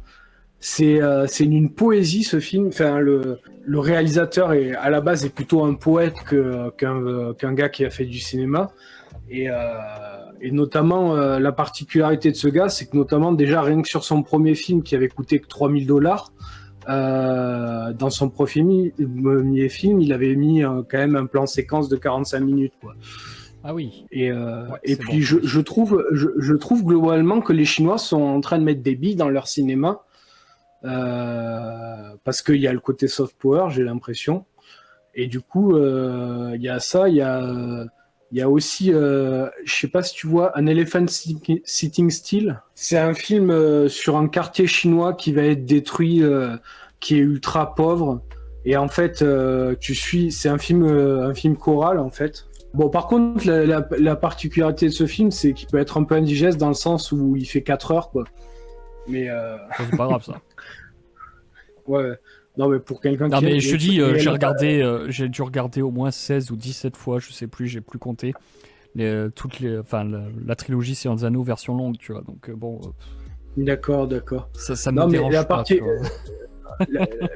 C'est une poésie, ce film. Enfin, le réalisateur à la base est plutôt un poète qu'un gars qui a fait du cinéma. Et notamment, la particularité de ce gars, c'est que notamment déjà rien que sur son premier film qui avait coûté que $3000, dans son premier film, il avait mis quand même un plan séquence de 45 minutes, quoi. Ah oui. Et c'est puis bon. je trouve globalement que les Chinois sont en train de mettre des billes dans leur cinéma, parce qu'il y a le côté soft power, j'ai l'impression. Et du coup, il y a ça, il y a aussi, je sais pas si tu vois, An Elephant Sitting Still. C'est un film sur un quartier chinois qui va être détruit, qui est ultra pauvre. Et en fait, c'est un film choral en fait. Bon, par contre, la particularité de ce film, c'est qu'il peut être un peu indigeste dans le sens où il fait 4 heures, quoi. Mais C'est pas grave, ça. ouais, non, mais pour quelqu'un Non, qui... mais je te dis, j'ai dû regarder au moins 16 ou 17 fois, je sais plus, j'ai plus compté. La trilogie Seigneur des Anneaux version longue, tu vois. Donc, bon, D'accord. ça me Non, mais dérange la pas, partie- tu vois.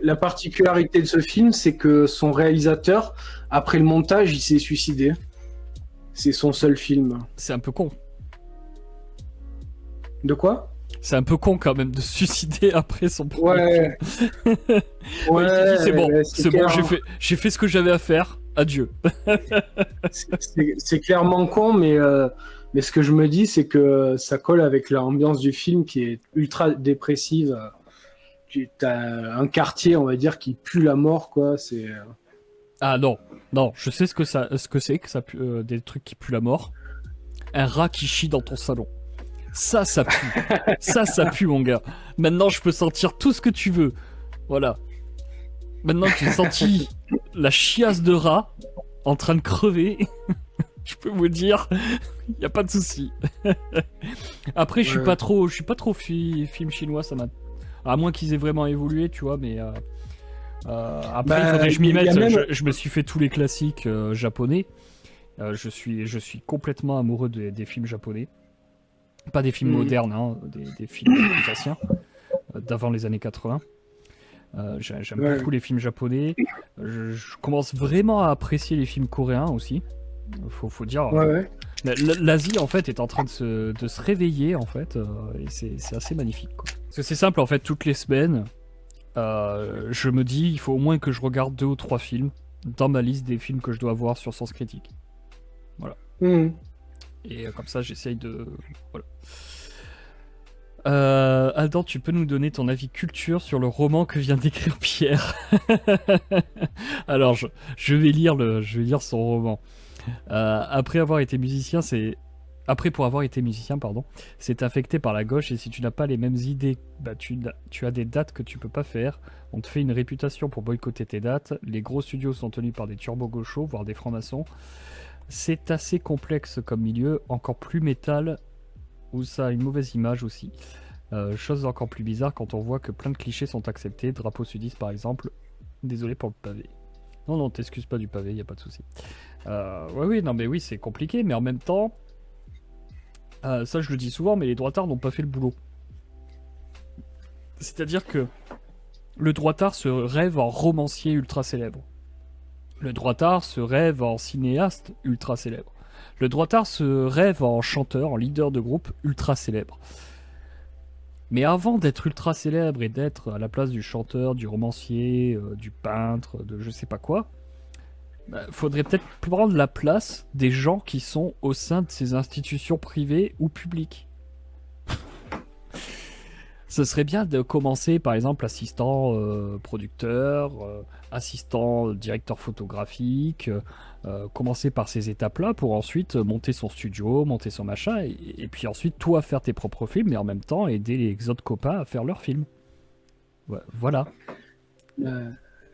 La particularité de ce film, c'est que son réalisateur, après le montage, il s'est suicidé. C'est son seul film. C'est un peu con. De quoi? C'est un peu con quand même de se suicider après son premier Ouais. film. Ouais, il s'est dit, c'est bon, c'est bon, clair. j'ai fait ce que j'avais à faire. Adieu. C'est clairement con, mais ce que je me dis, c'est que ça colle avec l'ambiance du film qui est ultra dépressive. T'as un quartier, on va dire, qui pue la mort, quoi. Ah non, je sais ce que c'est que ça pue, des trucs qui puent la mort. Un rat qui chie dans ton salon. Ça pue. ça pue, mon gars. Maintenant, je peux sentir tout ce que tu veux. Voilà. Maintenant que j'ai senti la chiasse de rat en train de crever, je peux vous dire, y a pas de souci. Après, je suis pas trop film chinois, ça m'a. À moins qu'ils aient vraiment évolué, tu vois, mais. Après, il faudrait que je m'y mette. Je me suis fait tous les classiques japonais. Je suis complètement amoureux des films japonais. Pas des films modernes, hein, des films plus anciens, d'avant les années 80. J'aime beaucoup les films japonais. Je commence vraiment à apprécier les films coréens aussi. Faut dire. L'Asie, en fait, est en train de se réveiller, en fait, et c'est assez magnifique, quoi. Parce que c'est simple, en fait, toutes les semaines, je me dis, il faut au moins que je regarde 2 ou 3 films dans ma liste des films que je dois voir sur Sens Critique. Voilà. Et comme ça, j'essaye de... Voilà. Adam, tu peux nous donner ton avis culture sur le roman que vient d'écrire Pierre? Alors, je vais lire son roman. Après pour avoir été musicien, c'est affecté par la gauche, et si tu n'as pas les mêmes idées, bah tu as des dates que tu peux pas faire. On te fait une réputation pour boycotter tes dates. Les gros studios sont tenus par des turbo-gauchos, voire des francs-maçons. C'est assez complexe comme milieu, encore plus métal, où ça a une mauvaise image aussi. Chose encore plus bizarre quand on voit que plein de clichés sont acceptés. Drapeau sudiste par exemple. Désolé pour le pavé. Non, t'excuses pas du pavé, y a pas de souci. Oui, c'est compliqué, mais en même temps, ça je le dis souvent, mais les droitards n'ont pas fait le boulot. C'est-à-dire que le droitard se rêve en romancier ultra célèbre. Le droitard se rêve en cinéaste ultra célèbre. Le droitard se rêve en chanteur, en leader de groupe ultra célèbre. Mais avant d'être ultra célèbre et d'être à la place du chanteur, du romancier, du peintre, de je sais pas quoi, faudrait peut-être prendre la place des gens qui sont au sein de ces institutions privées ou publiques. Ce serait bien de commencer par exemple assistant producteur, assistant directeur photographique, commencer par ces étapes-là pour ensuite monter son studio, monter son machin, et puis ensuite toi faire tes propres films, mais en même temps aider les autres copains à faire leurs films. Ouais, voilà.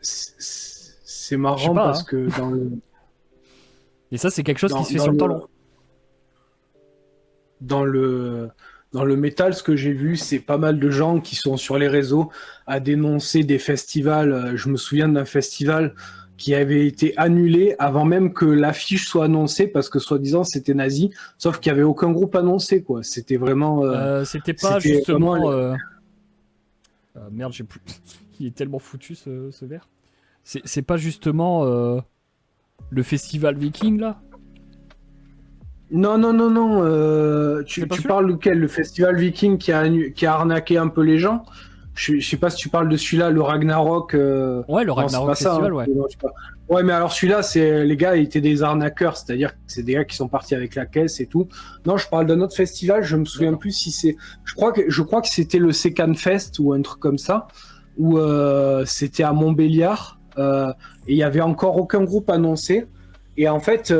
C'est Je marrant sais pas, parce hein. que Et ça c'est quelque chose qui se fait sur le temps long. dans le métal, ce que j'ai vu, c'est pas mal de gens qui sont sur les réseaux à dénoncer des festivals. Je me souviens d'un festival qui avait été annulé avant même que l'affiche soit annoncée parce que soi-disant c'était nazi, sauf qu'il n'y avait aucun groupe annoncé, quoi. C'était vraiment. C'était pas c'était justement... vraiment- merde, j'ai plus... Il est tellement foutu ce verre. C'est pas justement le festival Viking là? Non. Tu C'est pas celui-là parles lequel? Le festival Viking qui a arnaqué un peu les gens? Je sais pas si tu parles de celui-là, le Ragnarok. Ouais, le Non, c'est Ragnarok pas ça, Festival, hein. ouais. Non, c'est pas- Ouais, mais alors celui-là, les gars étaient des arnaqueurs, c'est-à-dire que c'est des gars qui sont partis avec la caisse et tout. Non, je parle d'un autre festival, je me souviens D'accord. plus si c'est. Je crois que c'était le Secan Fest ou un truc comme ça, où c'était à Montbéliard et il y avait encore aucun groupe annoncé. Et en fait,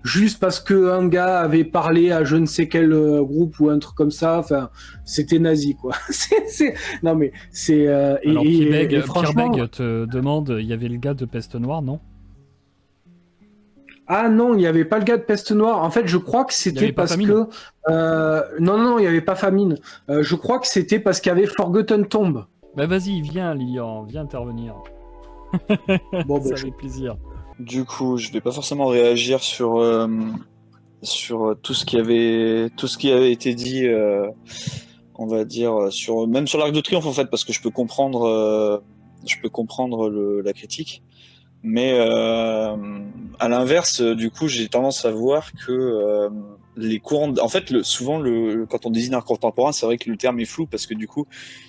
juste parce que un gars avait parlé à je ne sais quel groupe ou un truc comme ça, enfin, c'était nazi, quoi. Non mais c'est Alors et Pierre franchement. Beg te demande, il y avait le gars de Peste Noire, non? Ah non, il n'y avait pas le gars de Peste Noire. En fait, je crois que Il y c'était avait pas parce Famine. que non, il n'y avait pas Famine. Je crois que c'était parce qu'il y avait Forgotten Tomb. Bah vas-y, viens Lilian, viens intervenir. Bon, Ça bah, fait plaisir. Du coup, je vais pas forcément réagir sur tout ce qui avait été dit, on va dire même sur l'Arc de Triomphe en fait, parce que je peux comprendre la critique, mais à l'inverse, du coup, j'ai tendance à voir que les courants, en fait, souvent quand on désigne art contemporain, c'est vrai que le terme est flou parce que du coup,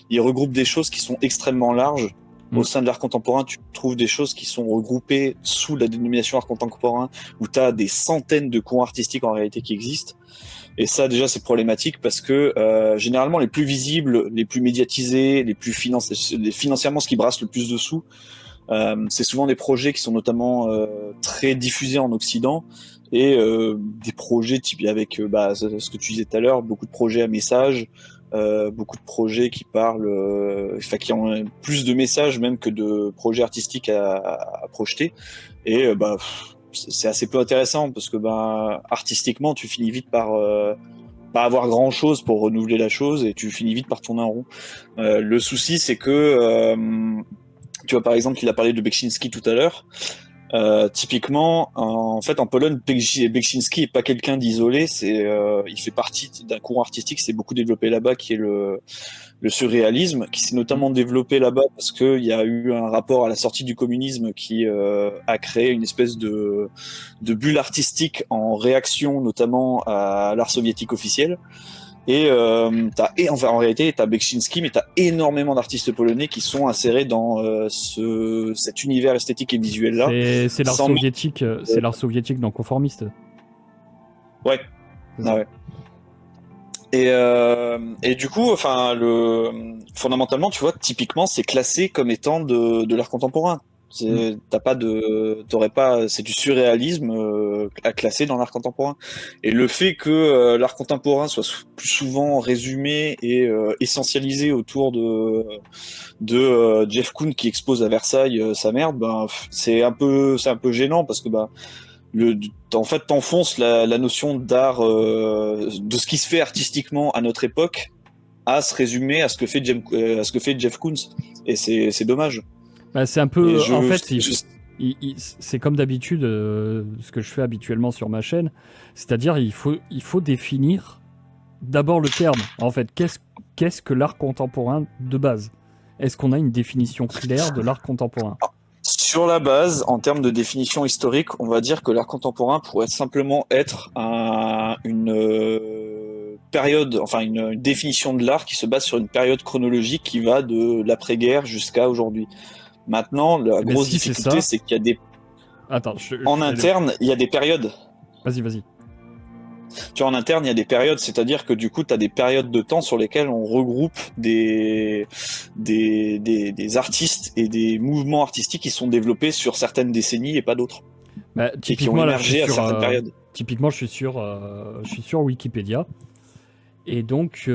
il regroupe des choses qui sont extrêmement larges. Au sein de l'art contemporain, tu trouves des choses qui sont regroupées sous la dénomination art contemporain, où tu as des centaines de courants artistiques en réalité qui existent. Et ça, déjà, c'est problématique parce que généralement, les plus visibles, les plus médiatisés, financièrement, ce qui brasse le plus de sous, c'est souvent des projets qui sont notamment très diffusés en Occident et des projets type avec ce que tu disais tout à l'heure, beaucoup de projets à message. Beaucoup de projets qui parlent, qui ont plus de messages même que de projets artistiques à projeter. Et c'est assez peu intéressant parce que artistiquement, tu finis vite par pas avoir grand chose pour renouveler la chose et tu finis vite par tourner en rond. Le souci, c'est que tu vois, par exemple, il a parlé de Beksinski tout à l'heure. Typiquement, en fait, en Pologne, Beksinski est pas quelqu'un d'isolé. Il fait partie d'un courant artistique qui s'est beaucoup développé là-bas, qui est le surréalisme, qui s'est notamment développé là-bas parce qu'il y a eu un rapport à la sortie du communisme qui a créé une espèce de bulle artistique en réaction, notamment à l'art soviétique officiel. Et en réalité, t'as Beksinski, mais t'as énormément d'artistes polonais qui sont insérés dans cet univers esthétique et visuel là. C'est l'art soviétique, c'est l'art soviétique non conformiste. Ouais. Ah ouais. Et du coup, fondamentalement, tu vois, typiquement, c'est classé comme étant de l'art contemporain. C'est du surréalisme à classer dans l'art contemporain. Et le fait que l'art contemporain soit plus souvent résumé et essentialisé autour de Jeff Koons qui expose à Versailles sa merde, c'est un peu gênant parce que en fait t'enfonces la notion d'art, de ce qui se fait artistiquement à notre époque, à se résumer à ce que fait Jeff Koons. Et c'est dommage. C'est un peu, en fait, c'est comme d'habitude, ce que je fais habituellement sur ma chaîne, c'est-à-dire il faut définir d'abord le terme. En fait, qu'est-ce que l'art contemporain de base? Est-ce qu'on a une définition claire de l'art contemporain? Sur la base, en termes de définition historique, on va dire que l'art contemporain pourrait simplement être une période, enfin une définition de l'art qui se base sur une période chronologique qui va de l'après-guerre jusqu'à aujourd'hui. Maintenant, la Mais grosse si, c'est difficulté, ça. c'est qu'il y a des Attends, en interne, il y a des périodes. Vas-y. Tu vois, en interne, il y a des périodes, c'est-à-dire que du coup, tu as des périodes de temps sur lesquelles on regroupe des artistes et des mouvements artistiques qui sont développés sur certaines décennies et pas d'autres. Bah, Et qui ont typiquement, là, émergé à certaines périodes. Typiquement, je suis sur Wikipédia. Et donc,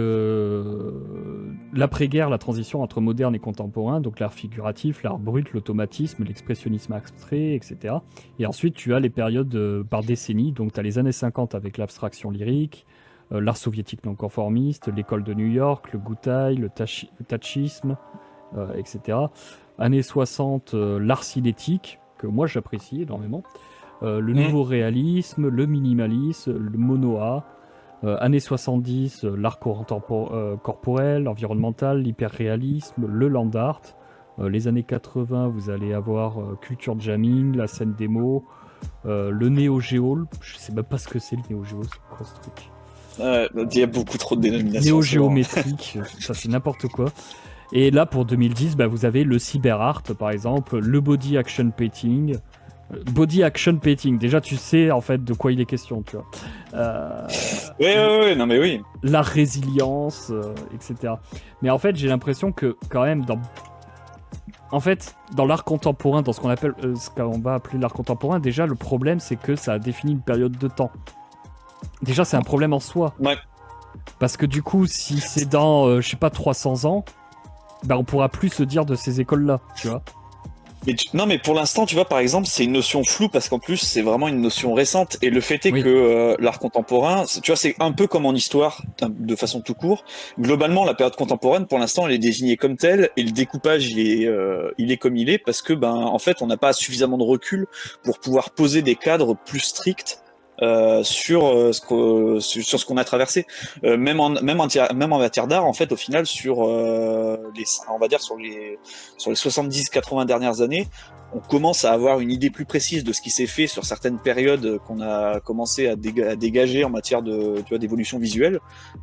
l'après-guerre, la transition entre moderne et contemporain, donc l'art figuratif, l'art brut, l'automatisme, l'expressionnisme abstrait, etc. Et ensuite, tu as les périodes par décennie. Donc, tu as les années 50 avec l'abstraction lyrique, l'art soviétique non conformiste, l'école de New York, le Gutai, le tachisme, etc. Années 60, l'art cinétique, que moi j'apprécie énormément. Le nouveau réalisme, le minimalisme, le monoa. Années 70, l'art corporel, environnemental, l'hyperréalisme, le land art. Les années 80, vous allez avoir culture jamming, la scène démo, le néo-géol. Je sais même pas ce que c'est le néo-géol, c'est quoi ce truc? Il y a beaucoup trop de dénominations. Néo-géométrique, ça c'est n'importe quoi. Et là pour 2010, vous avez le cyber art par exemple, le body action painting. Body action painting, déjà tu sais en fait de quoi il est question, tu vois. Oui, non mais oui. La résilience, etc. Mais en fait, j'ai l'impression que quand même dans l'art contemporain, dans ce qu'on va appeler l'art contemporain, déjà le problème c'est que ça a défini une période de temps. Déjà c'est un problème en soi. Ouais. Parce que du coup, si c'est dans, je sais pas, 300 ans, on pourra plus se dire de ces écoles-là, tu vois. Non, mais pour l'instant, tu vois, par exemple, c'est une notion floue parce qu'en plus, c'est vraiment une notion récente. Et le fait est que l'art contemporain, tu vois, c'est un peu comme en histoire, de façon tout court. Globalement, la période contemporaine, pour l'instant, elle est désignée comme telle et le découpage, il est comme il est parce que, en fait, on n'a pas suffisamment de recul pour pouvoir poser des cadres plus stricts. Sur ce qu'on a traversé, même en matière d'art, en fait, au final, on va dire sur les 70-80 dernières années, on commence à avoir une idée plus précise de ce qui s'est fait sur certaines périodes qu'on a commencé à dégager en matière d'évolution visuelle,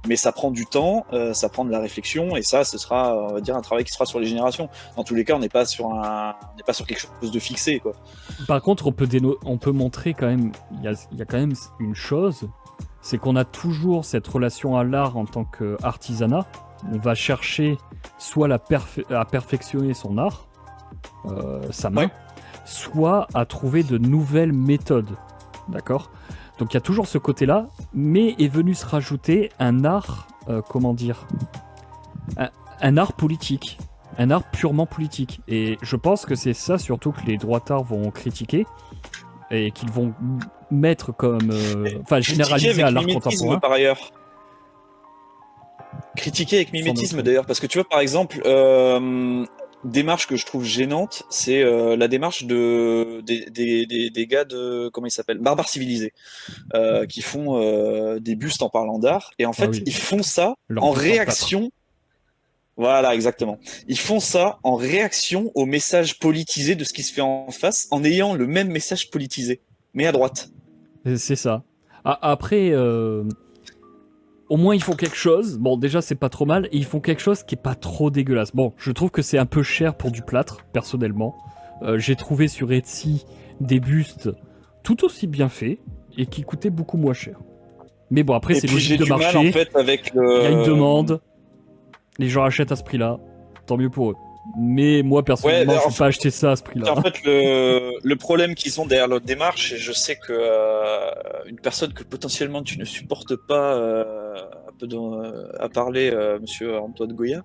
mais ça prend du temps, ça prend de la réflexion, et ça, ce sera, on va dire, un travail qui sera sur les générations. Dans tous les cas, on n'est pas sur quelque chose de fixé, quoi. Par contre, on peut montrer quand même, il y a quand même une chose, c'est qu'on a toujours cette relation à l'art en tant qu'artisanat. On va chercher soit à perfectionner son art, sa main, soit à trouver de nouvelles méthodes. D'accord ? Donc il y a toujours ce côté-là, mais est venu se rajouter un art, un art politique. Un art purement politique. Et je pense que c'est ça surtout que les droitards vont critiquer et qu'ils vont mettre comme... généraliser à l'art contemporain. Par ailleurs. Critiquer avec mimétisme d'ailleurs, parce que tu vois par exemple, démarche que je trouve gênante, c'est la démarche des gars de... Comment ils s'appellent ? Barbares civilisés, qui font des bustes en parlant d'art, et en fait ils font ça en réaction... Voilà, exactement. Ils font ça en réaction au message politisé de ce qui se fait en face, en ayant le même message politisé, mais à droite. C'est ça. Après, au moins ils font quelque chose. Bon, déjà c'est pas trop mal, et ils font quelque chose qui est pas trop dégueulasse. Bon, je trouve que c'est un peu cher pour du plâtre, personnellement. J'ai trouvé sur Etsy des bustes tout aussi bien faits et qui coûtaient beaucoup moins cher. Mais bon, après c'est logique de marché. En fait, avec il y a une demande. Les gens achètent à ce prix-là, tant mieux pour eux. Mais moi, personnellement, je ne vais pas acheter ça à ce prix-là. En fait, le problème qu'ils ont derrière leur démarche, et je sais que une personne que potentiellement tu ne supportes pas à parler, monsieur Antoine Goya,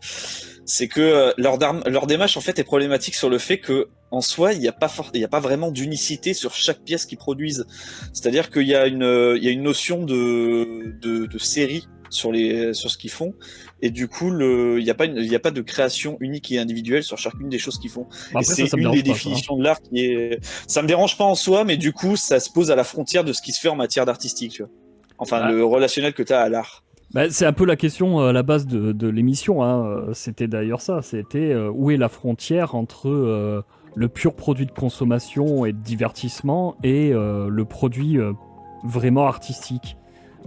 c'est que leur démarche en fait est problématique sur le fait que en soi, il n'y a pas vraiment d'unicité sur chaque pièce qu'ils produisent. C'est-à-dire qu'il y a une notion de série sur ce qu'ils font, et du coup il n'y a pas de création unique et individuelle sur chacune des choses qu'ils font. Après, et c'est une des définitions de l'art qui est... Ça me dérange pas en soi, mais du coup ça se pose à la frontière de ce qui se fait en matière d'artistique, tu vois. Enfin, le relationnel que tu as à l'art. C'est un peu la question à la base de l'émission, hein. C'était d'ailleurs ça, c'était où est la frontière entre le pur produit de consommation et de divertissement et le produit vraiment artistique.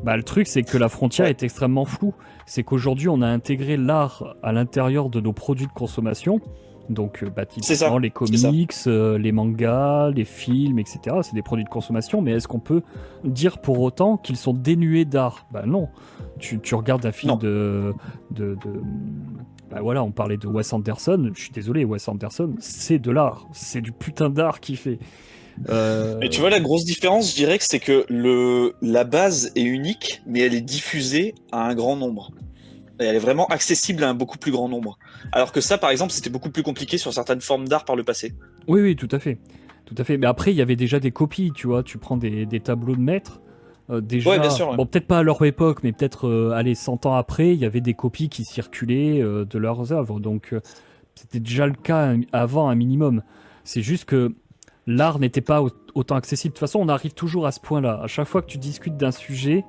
Bah, le truc, c'est que la frontière est extrêmement floue. C'est qu'aujourd'hui, on a intégré l'art à l'intérieur de nos produits de consommation. Donc, C'est ça, typiquement, les c'est ça. comics, les mangas, les films, etc. C'est des produits de consommation. Mais est-ce qu'on peut dire pour autant qu'ils sont dénués d'art? Bah non. Tu regardes un film Non. Bah voilà, on parlait de Wes Anderson. Je suis désolé, Wes Anderson, c'est de l'art. C'est du putain d'art qu'il fait. Mais tu vois, la grosse différence, je dirais que c'est que la base est unique, mais elle est diffusée à un grand nombre. Et elle est vraiment accessible à un beaucoup plus grand nombre. Alors que ça, par exemple, c'était beaucoup plus compliqué sur certaines formes d'art par le passé. Oui, oui, tout à fait. Tout à fait. Mais après, il y avait déjà des copies, tu vois. Tu prends des tableaux de maîtres. Déjà, Ouais, bien sûr, ouais. bon, peut-être pas à leur époque, mais peut-être, allez, 100 ans après, il y avait des copies qui circulaient de leurs œuvres. Donc, c'était déjà le cas avant un minimum. C'est juste que l'art n'était pas autant accessible. De toute façon, on arrive toujours à ce point-là. À chaque fois que tu discutes d'un sujet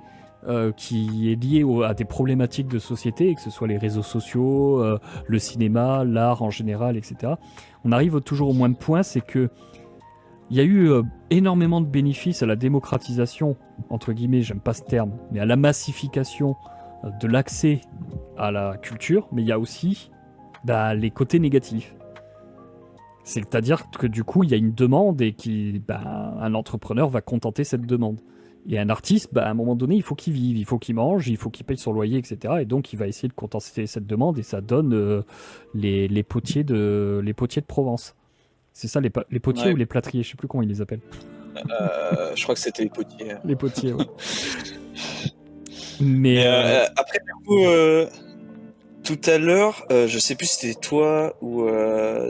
qui est lié à des problématiques de société, que ce soit les réseaux sociaux, le cinéma, l'art en général, etc., on arrive toujours au même point, c'est que il y a eu énormément de bénéfices à la démocratisation, entre guillemets, j'aime pas ce terme, mais à la massification de l'accès à la culture, mais il y a aussi les côtés négatifs. C'est-à-dire que du coup, il y a une demande et un entrepreneur va contenter cette demande. Et un artiste, à un moment donné, il faut qu'il vive, il faut qu'il mange, il faut qu'il paye son loyer, etc. Et donc, il va essayer de contenter cette demande et ça donne les potiers de Provence. C'est ça, les potiers Ouais. ou les plâtriers, je sais plus comment ils les appellent. Je crois que c'était les potiers. Les potiers, ouais. Mais Après, du coup, tout à l'heure, je sais plus si c'était toi ou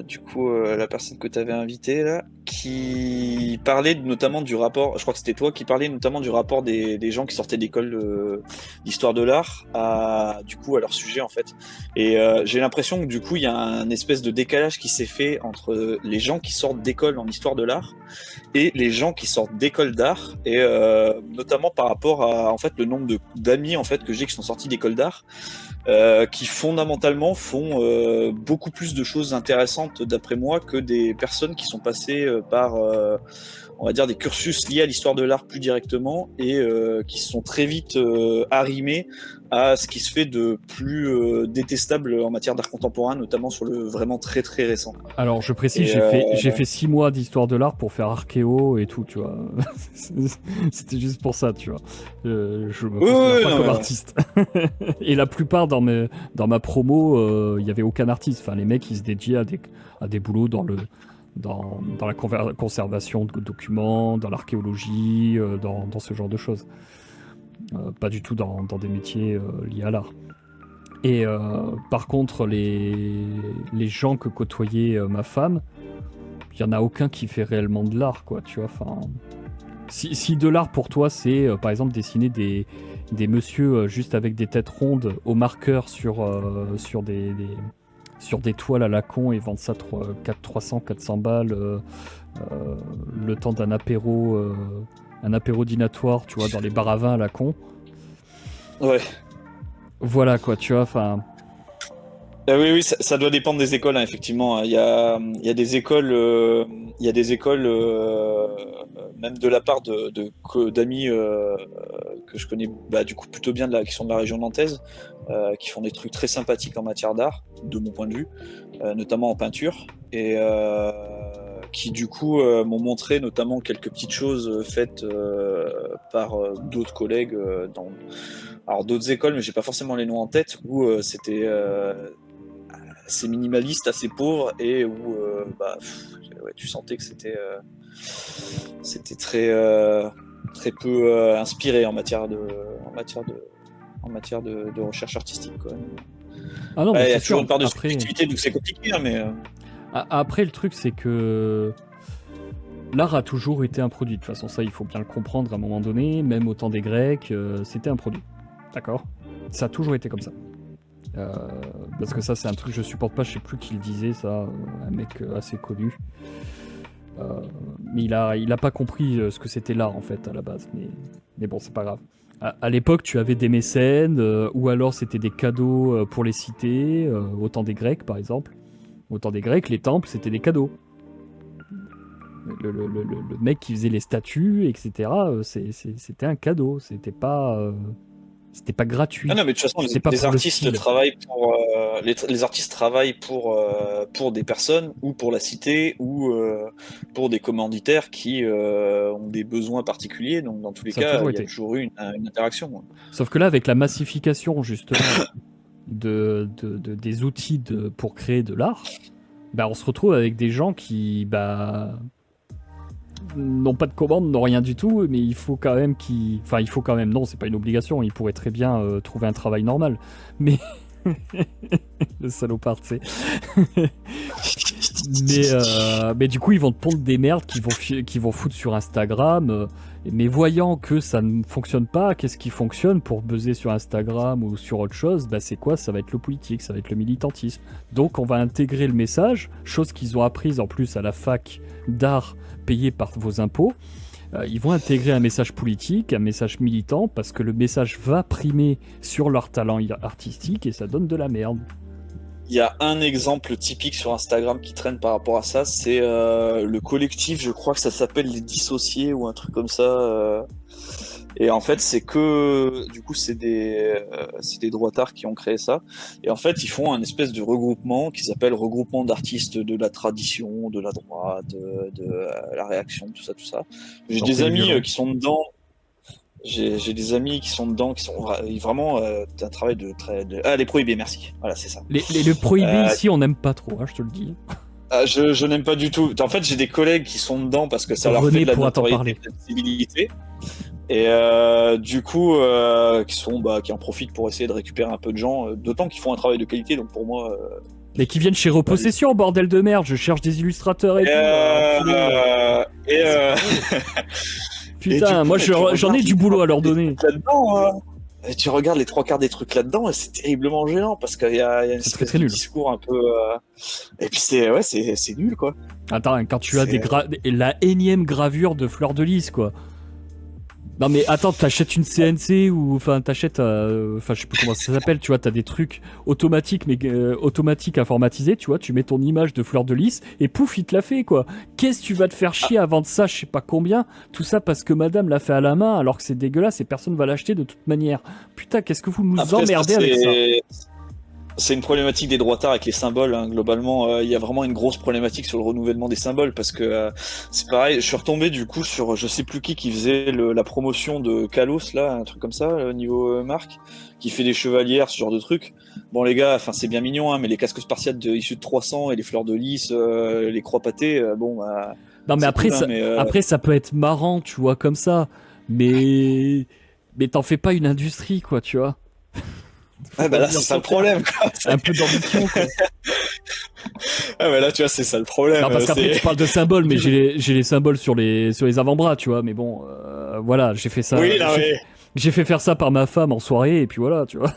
du coup la personne que tu avais invitée là, qui parlait notamment du rapport, je crois que c'était toi qui parlais notamment du rapport des gens qui sortaient d'école d'histoire de l'art à leur sujet en fait. Et j'ai l'impression que du coup il y a un espèce de décalage qui s'est fait entre les gens qui sortent d'école en histoire de l'art et les gens qui sortent d'école d'art, et notamment par rapport à en fait le nombre d'amis en fait que j'ai qui sont sortis d'école d'art, qui fondamentalement font beaucoup plus de choses intéressantes d'après moi que des personnes qui sont passées par on va dire des cursus liés à l'histoire de l'art plus directement, et qui se sont très vite arrimés à ce qui se fait de plus détestable en matière d'art contemporain, notamment sur le vraiment très très récent. alors, je précise, Et, j'ai fait 6 mois d'histoire de l'art pour faire archéo et tout, tu vois. C'était juste pour ça, tu vois. Je me considère pas comme artiste. Et la plupart dans ma promo, il y avait aucun artiste. Enfin, les mecs, ils se dédiaient à des boulots dans la conservation de documents, dans l'archéologie, dans ce genre de choses. Pas du tout dans des métiers liés à l'art. Et par contre, les gens que côtoyait ma femme, il n'y en a aucun qui fait réellement de l'art, quoi, tu vois. Enfin, si de l'art pour toi, c'est par exemple dessiner des messieurs juste avec des têtes rondes au marqueur sur des toiles à la con et vendre ça 300-400 balles le temps d'un apéro dînatoire, tu vois, dans les bars à vin à la con. Ouais. Voilà, quoi, tu vois, enfin... Oui, ça doit dépendre des écoles, hein, effectivement. Il y a des écoles, même de la part d'amis que je connais du coup plutôt bien qui sont de la région nantaise, qui font des trucs très sympathiques en matière d'art, de mon point de vue, notamment en peinture, et qui du coup m'ont montré notamment quelques petites choses faites par d'autres collègues alors d'autres écoles, mais j'ai pas forcément les noms en tête, où c'était assez minimaliste, assez pauvre, et où tu sentais que c'était très très peu inspiré en matière de recherche artistique, quoi. Ah non, Il mais y a c'est toujours sûr. une part de Après, subjectivité, donc c'est compliqué, hein, mais après, le truc, c'est que l'art a toujours été un produit. De toute façon, ça, il faut bien le comprendre à un moment donné. Même au temps des Grecs, c'était un produit. D'accord ? Ça a toujours été comme ça. Parce que ça, c'est un truc que je supporte pas. Je sais plus qui le disait, ça. Un mec assez connu. Mais il a pas compris ce que c'était l'art, en fait, à la base. Mais bon, c'est pas grave. À l'époque, tu avais des mécènes, ou alors c'était des cadeaux pour les cités, au temps des Grecs, par exemple. Au temps des Grecs, les temples, c'était des cadeaux. Le mec qui faisait les statues, etc., c'était un cadeau, c'était pas gratuit. Ah non, mais de toute façon, C'était pas les pour le artistes style. travaillent pour les artistes travaillent pour des personnes ou pour la cité ou pour des commanditaires qui ont des besoins particuliers. Donc dans tous les Ça a cas, toujours il y a été. toujours eu une interaction. Sauf que là, avec la massification justement des outils pour créer de l'art, bah, on se retrouve avec des gens qui n'ont pas de commande, n'ont rien du tout, mais il faut quand même non, c'est pas une obligation, ils pourraient très bien trouver un travail normal. Mais le salopard, tu sais. mais du coup, ils vont te pondre des merdes qui vont foutre sur Instagram. Mais voyant que ça ne fonctionne pas, qu'est-ce qui fonctionne pour buzzer sur Instagram ou sur autre chose? Bah, c'est quoi? Ça va être le politique, ça va être le militantisme. Donc on va intégrer le message, chose qu'ils ont apprise en plus à la fac d'art payée par vos impôts. Ils vont intégrer un message politique, un message militant, parce que le message va primer sur leur talent artistique et ça donne de la merde. Il y a un exemple typique sur Instagram qui traîne par rapport à ça, c'est le collectif, je crois que ça s'appelle les Dissociés ou un truc comme ça. Et en fait, c'est des droitards qui ont créé ça. Et en fait, ils font un espèce de regroupement qui s'appelle regroupement d'artistes de la tradition, de la droite, de la réaction, tout ça. J'ai des amis qui sont dedans. J'ai des amis qui sont dedans, qui sont vraiment un travail Ah, les prohibés, merci. Voilà, c'est ça. Les prohibés ici, on n'aime pas trop, hein, je te le dis. Je n'aime pas du tout. En fait, j'ai des collègues qui sont dedans parce que ça leur fait de la notoriété, de la visibilité. Et du coup, qui en profitent pour essayer de récupérer un peu de gens, d'autant qu'ils font un travail de qualité, donc pour moi... Mais qui viennent chez Repossession, bordel de merde, je cherche des illustrateurs et tout. Putain, moi j'en ai du boulot à leur donner. Et tu regardes les 3/4 des trucs là-dedans et c'est terriblement gênant parce qu'il y a une espèce de discours un peu... Et puis c'est nul, quoi. Attends, quand tu as la énième gravure de Fleur de Lys, quoi. Non mais attends, t'achètes une CNC ou t'achètes, je sais plus comment ça s'appelle, tu vois, t'as des trucs automatiques mais automatiques informatisés, tu vois, tu mets ton image de Fleur de Lys et pouf, il te l'a fait, quoi. Qu'est-ce que tu vas te faire chier à vendre ça, je sais pas combien, tout ça parce que madame l'a fait à la main alors que c'est dégueulasse et personne va l'acheter de toute manière. Putain, qu'est-ce que vous nous emmerdez avec ça? C'est une problématique des droitards avec les symboles, hein. Globalement, il y a vraiment une grosse problématique sur le renouvellement des symboles parce que c'est pareil. Je suis retombé du coup sur je sais plus qui faisait la promotion de Kalos là, un truc comme ça, au niveau marque, qui fait des chevalières, ce genre de truc. Bon les gars, enfin c'est bien mignon, hein, mais les casques spartiates issus de 300 et les fleurs de lys, les croix pâtées, bon. Non mais après cool, hein, après ça peut être marrant, tu vois, comme ça, mais t'en fais pas une industrie, quoi, tu vois. Ah bah là c'est ça le problème, quoi. Un peu d'ambition, quoi. Ah bah là tu vois c'est ça le problème. Non parce qu'après tu parles de symboles, mais j'ai les symboles sur les avant-bras, tu vois, mais bon voilà, j'ai fait ça. Oui, j'ai fait faire ça par ma femme en soirée et puis voilà, tu vois.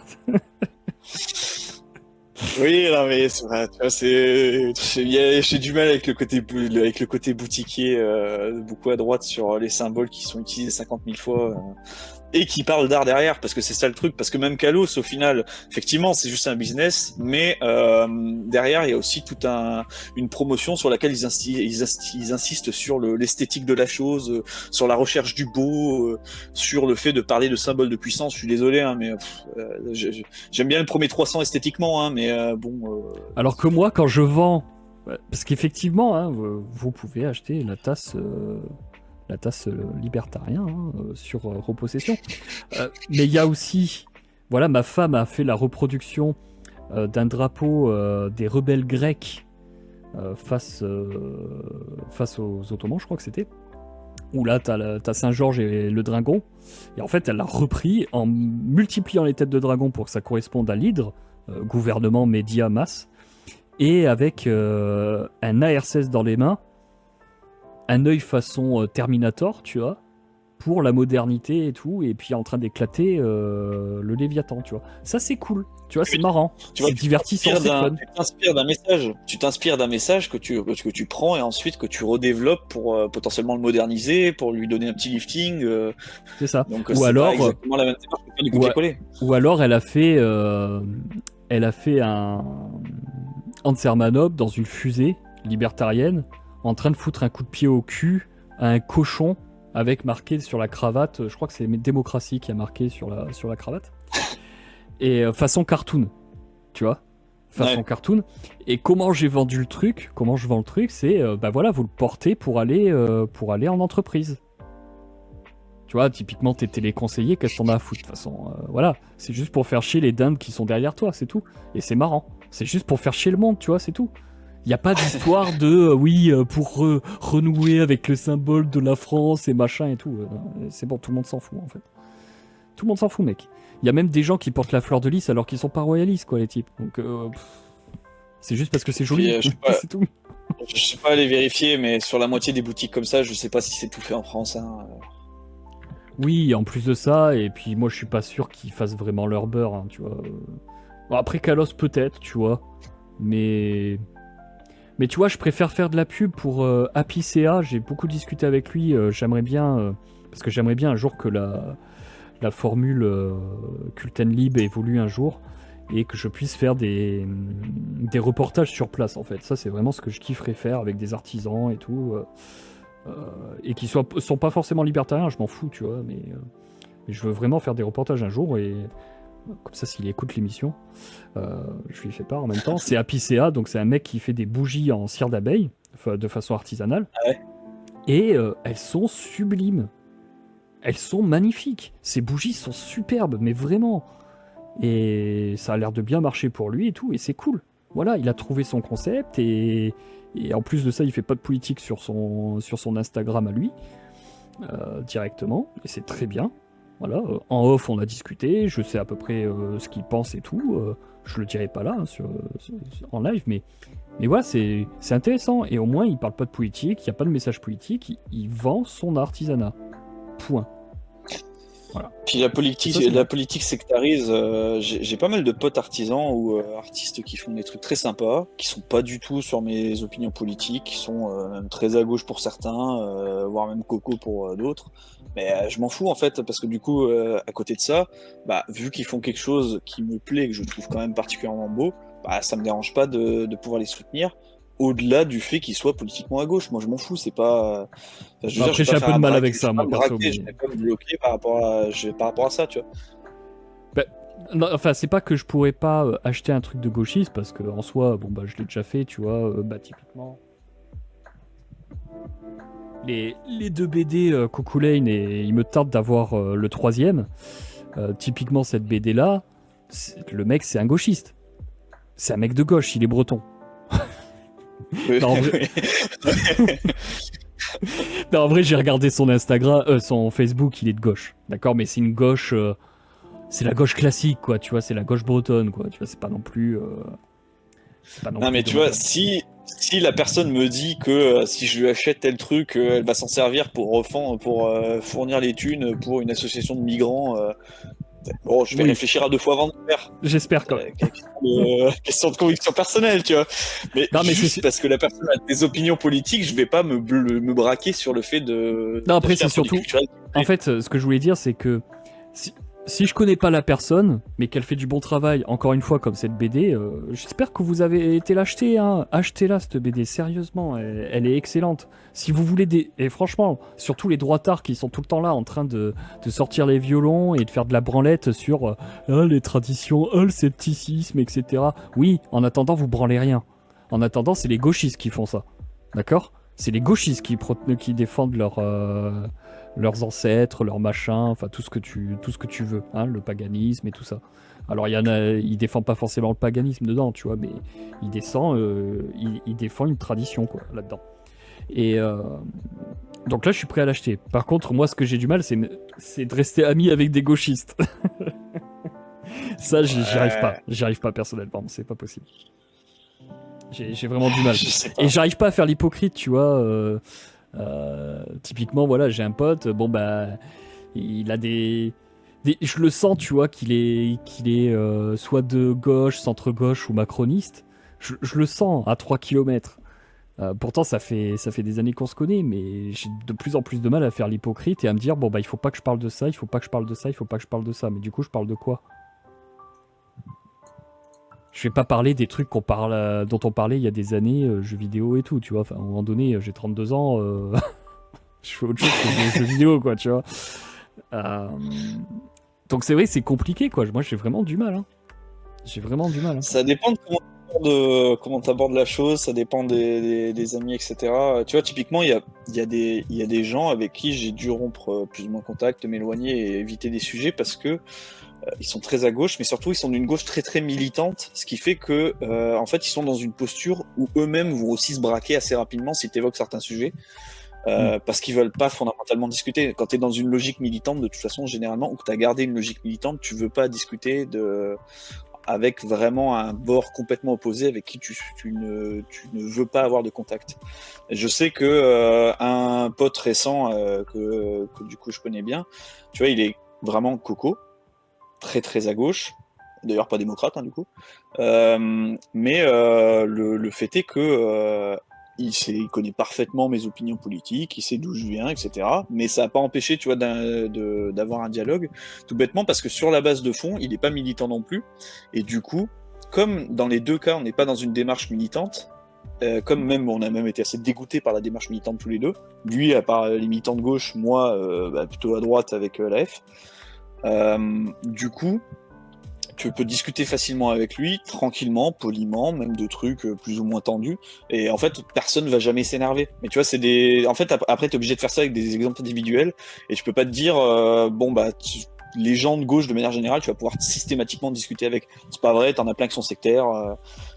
Oui, non mais c'est vrai, tu vois, j'ai du mal avec le côté boutiquier, beaucoup à droite sur les symboles qui sont utilisés 50 000 fois. Et qui parle d'art derrière, parce que c'est ça le truc, parce que même Kalos, au final, effectivement, c'est juste un business, mais derrière, il y a aussi toute une promotion sur laquelle ils insistent sur l'esthétique de la chose, sur la recherche du beau, sur le fait de parler de symboles de puissance. Je suis désolé, hein, mais j'aime bien le premier 300 esthétiquement, hein, mais bon... Alors que moi, quand je vends... Parce qu'effectivement, hein, vous pouvez acheter la tasse libertarien, hein, sur Repossession. Mais il y a aussi, voilà, ma femme a fait la reproduction d'un drapeau des rebelles grecs face aux Ottomans, je crois que c'était. Où là, t'as Saint-Georges et le dragon. Et en fait, elle l'a repris en multipliant les têtes de dragon pour que ça corresponde à l'hydre, gouvernement, médias, masse, et avec un AR-16 dans les mains, un œil façon Terminator, tu vois, pour la modernité et tout, et puis en train d'éclater le Léviathan, tu vois. Ça, c'est cool, tu vois, c'est marrant, c'est divertissant, c'est fun. Tu t'inspires d'un message que tu prends et ensuite que tu redéveloppes pour potentiellement le moderniser, pour lui donner un petit lifting. C'est ça. Donc, ou alors, exactement la même démarche que faire du copier-coller. Ou alors, elle a fait un Hans Hermann Hoppe dans une fusée libertarienne, en train de foutre un coup de pied au cul à un cochon avec marqué sur la cravate, je crois que c'est démocratie qui a marqué sur la cravate, et façon cartoon, tu vois, façon cartoon. Et comment je vends le truc, c'est, bah voilà, vous le portez pour aller en entreprise. Tu vois, typiquement, t'es téléconseiller, qu'est-ce qu'on a à foutre? De toute façon, voilà, c'est juste pour faire chier les dindes qui sont derrière toi, c'est tout. Et c'est marrant. C'est juste pour faire chier le monde, tu vois, c'est tout. Il n'y a pas d'histoire de, pour renouer avec le symbole de la France et machin et tout. C'est bon, tout le monde s'en fout, en fait. Tout le monde s'en fout, mec. Il y a même des gens qui portent la fleur de lys alors qu'ils sont pas royalistes, quoi, les types. Donc, c'est juste parce que c'est joli, c'est tout. Je sais pas aller vérifier, mais sur la moitié des boutiques comme ça, je sais pas si c'est tout fait en France. Hein. Oui, en plus de ça, et puis moi je suis pas sûr qu'ils fassent vraiment leur beurre, hein, tu vois. Bon, après Kalos peut-être, tu vois. Mais tu vois, je préfère faire de la pub pour Happy CA, j'ai beaucoup discuté avec lui, j'aimerais bien, parce que j'aimerais bien un jour que la formule Cult and Lib évolue un jour, et que je puisse faire des reportages sur place en fait. Ça c'est vraiment ce que je kifferais faire avec des artisans et tout. Et qui sont pas forcément libertariens, je m'en fous, tu vois, mais je veux vraiment faire des reportages un jour, et comme ça, s'il écoute l'émission, je lui fais part en même temps. C'est Happy CA, donc c'est un mec qui fait des bougies en cire d'abeille, de façon artisanale, et elles sont sublimes. Elles sont magnifiques. Ces bougies sont superbes, mais vraiment. Et ça a l'air de bien marcher pour lui et tout, et c'est cool. Voilà, il a trouvé son concept, et en plus de ça, il fait pas de politique sur son Instagram à lui, directement, et c'est très bien. Voilà, en off, on a discuté, je sais à peu près ce qu'il pense et tout. Je le dirai pas là, hein, en live, mais voilà, c'est intéressant. Et au moins, il parle pas de politique, il n'y a pas de message politique, il vend son artisanat. Point. Voilà. Puis la politique sectarise. J'ai pas mal de potes artisans ou artistes qui font des trucs très sympas, qui sont pas du tout sur mes opinions politiques, qui sont même très à gauche pour certains, voire même coco pour d'autres. Mais je m'en fous en fait, parce que du coup, à côté de ça, bah, vu qu'ils font quelque chose qui me plaît, que je trouve quand même particulièrement beau, bah, ça me dérange pas de pouvoir les soutenir. Au-delà du fait qu'ils soient politiquement à gauche, moi je m'en fous, c'est pas. Enfin, je veux après, j'ai un peu de mal avec ça, moi, perso. Je vais pas me bloquer par rapport à ça, tu vois. Bah, non, enfin, c'est pas que je pourrais pas acheter un truc de gauchiste, parce que en soi, bon, bah, je l'ai déjà fait, tu vois, typiquement. Les deux BD Cuckoo Lane, et il me tarde d'avoir le troisième. Typiquement, cette BD-là, le mec, c'est un gauchiste. C'est un mec de gauche, il est breton. Non, en vrai... non, en vrai, j'ai regardé son Instagram, son Facebook, il est de gauche, d'accord, mais c'est une gauche, c'est la gauche classique, quoi, tu vois, c'est la gauche bretonne, quoi, tu vois, c'est pas non plus. Non, mais tu vois, si la personne me dit que si je lui achète tel truc, elle va s'en servir pour fournir les thunes pour une association de migrants. Bon, je vais réfléchir à deux fois avant de le faire. J'espère quand même. Question de conviction personnelle, tu vois. Mais juste parce que la personne a des opinions politiques, je vais pas me braquer sur le fait de. Non, après, c'est surtout. En fait, ce que je voulais dire, c'est que si je connais pas la personne, mais qu'elle fait du bon travail, encore une fois, comme cette BD, j'espère que vous avez été l'acheter, hein. Achetez-la, cette BD, sérieusement, elle est excellente. Si vous voulez Et franchement, surtout les droitards qui sont tout le temps là en train de sortir les violons et de faire de la branlette sur les traditions, le scepticisme, etc. Oui, en attendant, vous branlez rien. En attendant, c'est les gauchistes qui font ça. D'accord ? C'est les gauchistes qui défendent leurs ancêtres, leurs machins, enfin tout ce que tu veux, hein, le paganisme et tout ça. Alors ils défendent pas forcément le paganisme dedans, tu vois, mais ils défendent une tradition, quoi, là-dedans. Et donc là, je suis prêt à l'acheter. Par contre, moi, ce que j'ai du mal, c'est de rester ami avec des gauchistes. Ça, j'y arrive pas. J'y arrive pas personnellement, c'est pas possible. J'ai vraiment du mal. Et j'arrive pas à faire l'hypocrite, tu vois. Typiquement, voilà, j'ai un pote, bon bah, il a je le sens, tu vois, qu'il est soit de gauche, centre-gauche ou macroniste. Je le sens à 3 km. Pourtant, ça fait des années qu'on se connaît, mais j'ai de plus en plus de mal à faire l'hypocrite et à me dire, bon bah, il faut pas que je parle de ça, il faut pas que je parle de ça, il faut pas que je parle de ça. Mais du coup, je parle de quoi ? Je vais pas parler des trucs dont on parlait il y a des années, jeux vidéo et tout, tu vois. Enfin, à un moment donné, j'ai 32 ans, je fais autre chose que des jeux vidéo, quoi, tu vois. Donc c'est vrai, c'est compliqué, quoi. Moi, j'ai vraiment du mal. Hein. J'ai vraiment du mal. Hein. Ça dépend de comment t'abordes la chose, ça dépend des amis, etc. Tu vois, typiquement, il y a des gens avec qui j'ai dû rompre plus ou moins contact, m'éloigner et éviter des sujets parce que ils sont très à gauche, mais surtout ils sont d'une gauche très très militante, ce qui fait que en fait ils sont dans une posture où eux-mêmes vont aussi se braquer assez rapidement si tu évoques certains sujets. Parce qu'ils veulent pas fondamentalement discuter. Quand tu es dans une logique militante, de toute façon, généralement, ou que tu as gardé une logique militante, tu veux pas discuter avec vraiment un bord complètement opposé avec qui tu ne veux pas avoir de contact. Et je sais que un pote récent que du coup je connais bien, tu vois, il est vraiment coco, très très à gauche, d'ailleurs pas démocrate du coup, mais le fait est que il connaît parfaitement mes opinions politiques, il sait d'où je viens, etc. Mais ça n'a pas empêché, tu vois, d'avoir un dialogue, tout bêtement parce que sur la base de fond, il n'est pas militant non plus. Et du coup, comme dans les deux cas, on n'est pas dans une démarche militante, comme même on a même été assez dégoûtés par la démarche militante tous les deux. Lui, à part les militants de gauche, moi, plutôt à droite avec la F. Du coup, tu peux discuter facilement avec lui, tranquillement, poliment, même de trucs plus ou moins tendus. Et en fait, personne va jamais s'énerver. Mais tu vois, en fait, après, t'es obligé de faire ça avec des exemples individuels. Et tu peux pas te dire, les gens de gauche, de manière générale, tu vas pouvoir systématiquement discuter avec. C'est pas vrai, t'en as plein qui sont sectaires.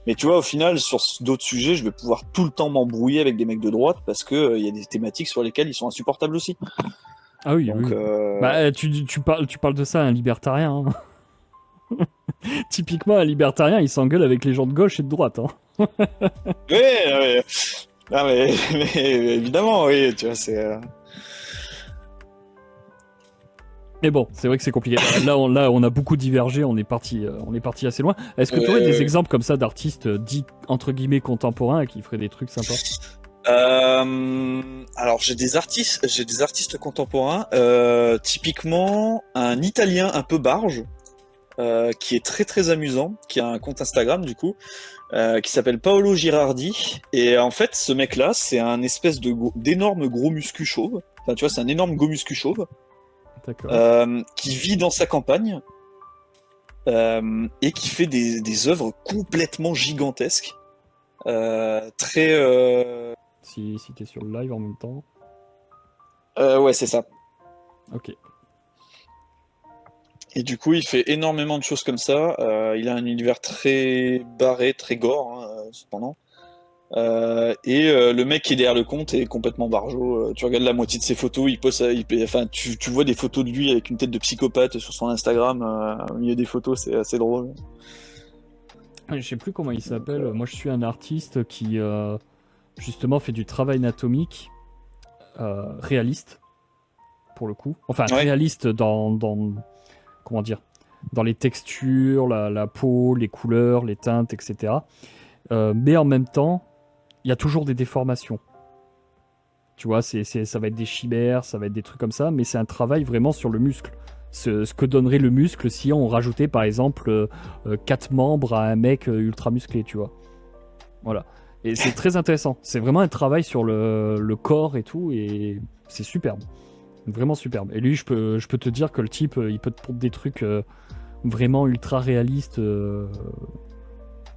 Mais tu vois, au final, sur d'autres sujets, je vais pouvoir tout le temps m'embrouiller avec des mecs de droite parce que y a des thématiques sur lesquelles ils sont insupportables aussi. Ah oui, Donc, oui. Bah, tu parles de ça à un libertarien. Hein. Typiquement, un libertarien, il s'engueule avec les gens de gauche et de droite. Hein. Oui, mais évidemment, oui, tu vois, c'est... Mais bon, c'est vrai que c'est compliqué. Là, on a beaucoup divergé, on est parti assez loin. Est-ce que tu aurais des exemples comme ça d'artistes dits entre guillemets contemporains qui feraient des trucs sympas? Alors j'ai des artistes contemporains. Typiquement, un Italien un peu barge. Qui est très très amusant, qui a un compte Instagram du coup, qui s'appelle Paolo Girardi. Et en fait, ce mec-là, c'est un espèce d'énorme gros muscu chauve. Enfin, tu vois, c'est un énorme gros muscu chauve. D'accord. Qui vit dans sa campagne et qui fait des œuvres complètement gigantesques. Très. Si t'es sur le live en même temps. Ouais, c'est ça. Ok. Et du coup, il fait énormément de choses comme ça. Il a un univers très barré, très gore, cependant. Le mec qui est derrière le compte est complètement barjot. Tu regardes la moitié de ses photos, il poste, tu vois des photos de lui avec une tête de psychopathe sur son Instagram. Au milieu des photos, c'est assez drôle. Je sais plus comment il s'appelle. Moi, je suis un artiste qui justement fait du travail anatomique réaliste pour le coup. Enfin, Ouais. réaliste dans comment dire, dans les textures, la peau, les couleurs, les teintes, etc. Mais en même temps, il y a toujours des déformations. Tu vois, ça va être des chimères, ça va être des trucs comme ça, mais c'est un travail vraiment sur le muscle. Ce que donnerait le muscle si on rajoutait par exemple 4 membres à un mec ultra musclé, tu vois. Voilà. Et c'est très intéressant. C'est vraiment un travail sur le corps et tout, et c'est superbe. Vraiment superbe. Et lui, je peux te dire que le type, il peut te pondre des trucs vraiment ultra réalistes.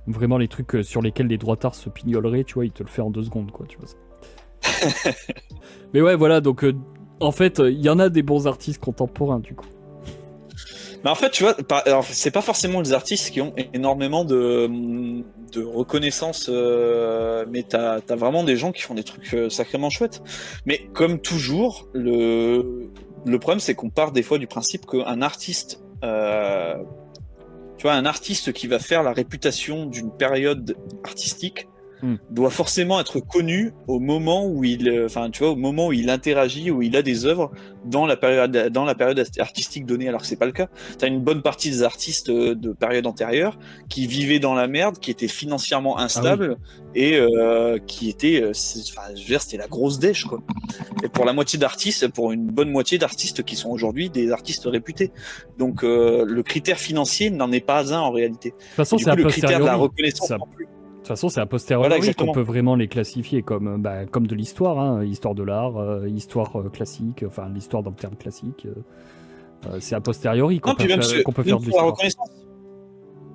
Vraiment les trucs sur lesquels les droitards se pignoleraient, tu vois, il te le fait en 2 secondes, quoi, tu vois ça. Mais ouais, voilà, donc en fait, il y en a des bons artistes contemporains, du coup. Mais en fait, tu vois, alors, c'est pas forcément les artistes qui ont énormément de reconnaissance, mais t'as vraiment des gens qui font des trucs sacrément chouettes. Mais comme toujours, le problème, c'est qu'on part des fois du principe qu'un artiste, tu vois, un artiste qui va faire la réputation d'une période artistique, doit forcément être connu au moment où au moment où il interagit, où il a des œuvres dans la période artistique donnée, alors que c'est pas le cas. T'as une bonne partie des artistes de période antérieure qui vivaient dans la merde, qui étaient financièrement instables et qui étaient, je veux dire, c'était la grosse dèche, quoi. Et pour une bonne moitié d'artistes qui sont aujourd'hui des artistes réputés. Donc le critère financier n'en est pas un en réalité. De toute façon, c'est le critère de la reconnaissance. De toute façon, c'est a posteriori qu'on peut vraiment les classifier comme de l'histoire, hein, histoire de l'art, histoire classique, enfin l'histoire dans le terme classique. C'est a posteriori qu'on peut faire de l'histoire.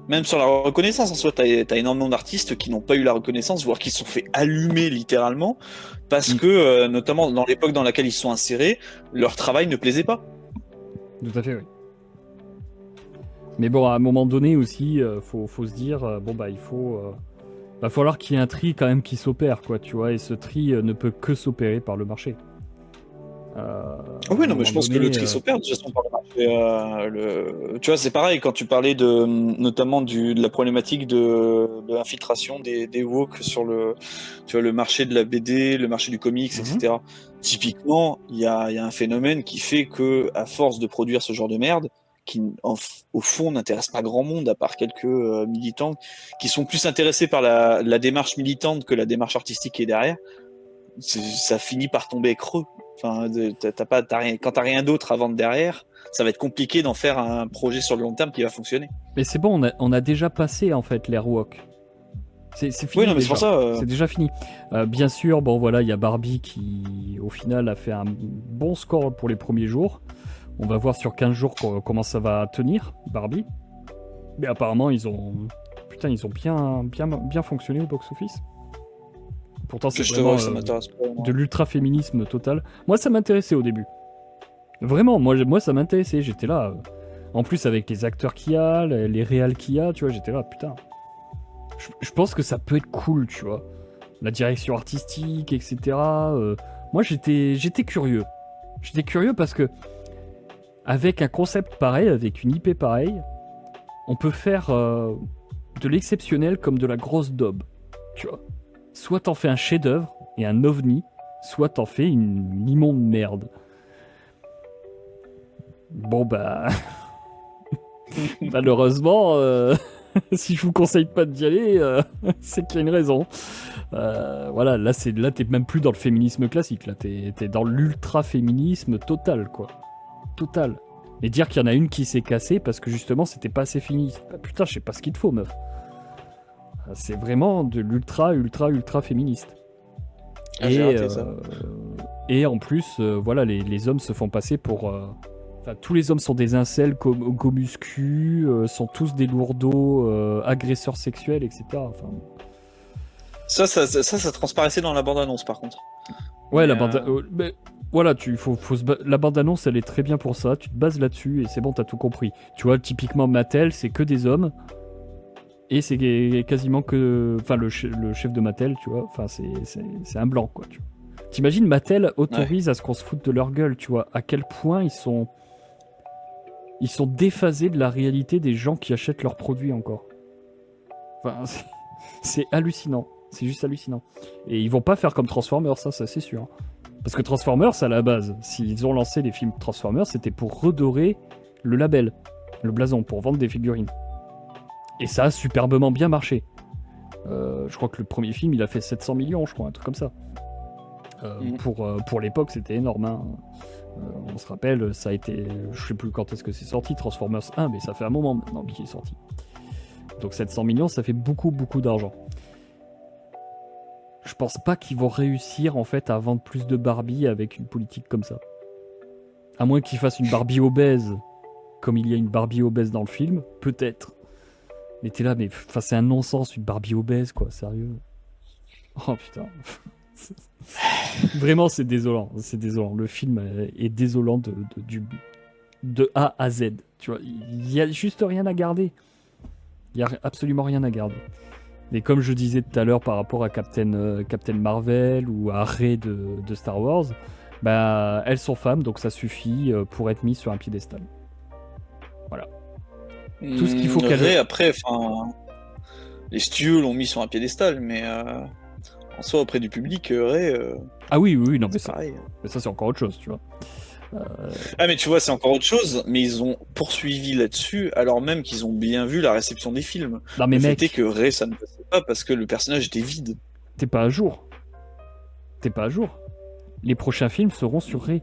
Même sur la reconnaissance, en soi, t'as énormément d'artistes qui n'ont pas eu la reconnaissance, voire qui se sont fait allumer littéralement, parce que, notamment dans l'époque dans laquelle ils se sont insérés, leur travail ne plaisait pas. Tout à fait, oui. Mais bon, à un moment donné aussi, faut se dire, il va falloir qu'il y ait un tri quand même qui s'opère, quoi, tu vois, et ce tri ne peut que s'opérer par le marché. Oui, non, mais je pense que le tri s'opère de toute façon par le marché. Tu vois, c'est pareil quand tu parlais notamment de la problématique de l'infiltration des woke sur le marché de la BD, le marché du comics, etc. Typiquement, il y a un phénomène qui fait que, à force de produire ce genre de merde, qui au fond n'intéresse pas grand monde à part quelques militants qui sont plus intéressés par la démarche militante que la démarche artistique qui est derrière, ça finit par tomber creux. Enfin, quand t'as rien d'autre à vendre derrière, ça va être compliqué d'en faire un projet sur le long terme qui va fonctionner. Mais c'est bon, on a déjà passé en fait l'ère woke. C'est fini. Oui, non, mais c'est pour ça. C'est déjà fini. Bien sûr, il y a Barbie qui au final a fait un bon score pour les premiers jours. On va voir sur 15 jours comment ça va tenir, Barbie. Mais apparemment, ils ont bien fonctionné au box-office. Pourtant, c'est vraiment de l'ultra-féminisme total. Moi, ça m'intéressait au début. Vraiment, moi ça m'intéressait. J'étais là. En plus, avec les acteurs qu'il y a, les réals qu'il y a, tu vois, j'étais là, putain. Je pense que ça peut être cool, tu vois. La direction artistique, etc. Moi, j'étais curieux. J'étais curieux parce que avec un concept pareil, avec une IP pareille, on peut faire de l'exceptionnel comme de la grosse daube, tu vois. Soit t'en fais un chef-d'œuvre et un ovni, soit t'en fais une immonde merde. Bon malheureusement, si je vous conseille pas d'y aller, c'est qu'il y a une raison. Voilà, là t'es même plus dans le féminisme classique, là t'es dans l'ultra-féminisme total, quoi. Total. Et dire qu'il y en a une qui s'est cassée parce que justement c'était pas assez féministe. Putain, je sais pas ce qu'il te faut, meuf. C'est vraiment de l'ultra féministe. Et en plus, les hommes se font passer pour... tous les hommes sont des incels, gomuscus, sont tous des lourdeaux, agresseurs sexuels, etc. Enfin... Ça transparaissait dans la bande-annonce, par contre. Ouais, la bande-annonce... Voilà, la bande-annonce, elle est très bien pour ça. Tu te bases là-dessus et c'est bon, t'as tout compris. Tu vois, typiquement Mattel, c'est que des hommes. Et c'est quasiment que... Enfin, le chef de Mattel, tu vois, c'est un blanc, quoi. Tu vois. T'imagines, Mattel autorise à ce qu'on se foute de leur gueule, tu vois. À quel point ils sont déphasés de la réalité des gens qui achètent leurs produits encore. Enfin, c'est hallucinant. C'est juste hallucinant. Et ils vont pas faire comme Transformers, ça c'est sûr. Parce que Transformers, à la base, s'ils ont lancé les films Transformers, c'était pour redorer le label, le blason, pour vendre des figurines. Et ça a superbement bien marché. Je crois que le premier film, il a fait 700 millions, je crois, un truc comme ça. Pour l'époque, c'était énorme. Hein. On se rappelle, ça a été... Je sais plus quand est-ce que c'est sorti, Transformers 1, mais ça fait un moment maintenant qu'il est sorti. Donc 700 millions, ça fait beaucoup, beaucoup d'argent. Je pense pas qu'ils vont réussir en fait à vendre plus de Barbie avec une politique comme ça. À moins qu'ils fassent une Barbie obèse, comme il y a une Barbie obèse dans le film, peut-être. Mais t'es là, mais c'est un non-sens, une Barbie obèse, quoi, sérieux. Oh putain. Vraiment, c'est désolant, c'est désolant. Le film est désolant de A à Z. Tu vois, il y a juste rien à garder. Il y a absolument rien à garder. Et comme je disais tout à l'heure par rapport à Captain Marvel ou à Rey de Star Wars, elles sont femmes, donc ça suffit pour être mis sur un piédestal. Voilà. Tout ce qu'il faut qu'elle... Rey, après, les studios l'ont mis sur un piédestal, mais en soi, auprès du public, Rey, Ah oui, non, mais c'est ça, pareil. c'est encore autre chose, tu vois. Ah, mais tu vois, c'est encore autre chose, mais ils ont poursuivi là-dessus, alors même qu'ils ont bien vu la réception des films. Non, mais Le mec, fait est que Rey, ça ne passait pas parce que le personnage était vide. t'es pas à jour. Les prochains films seront sur Rey.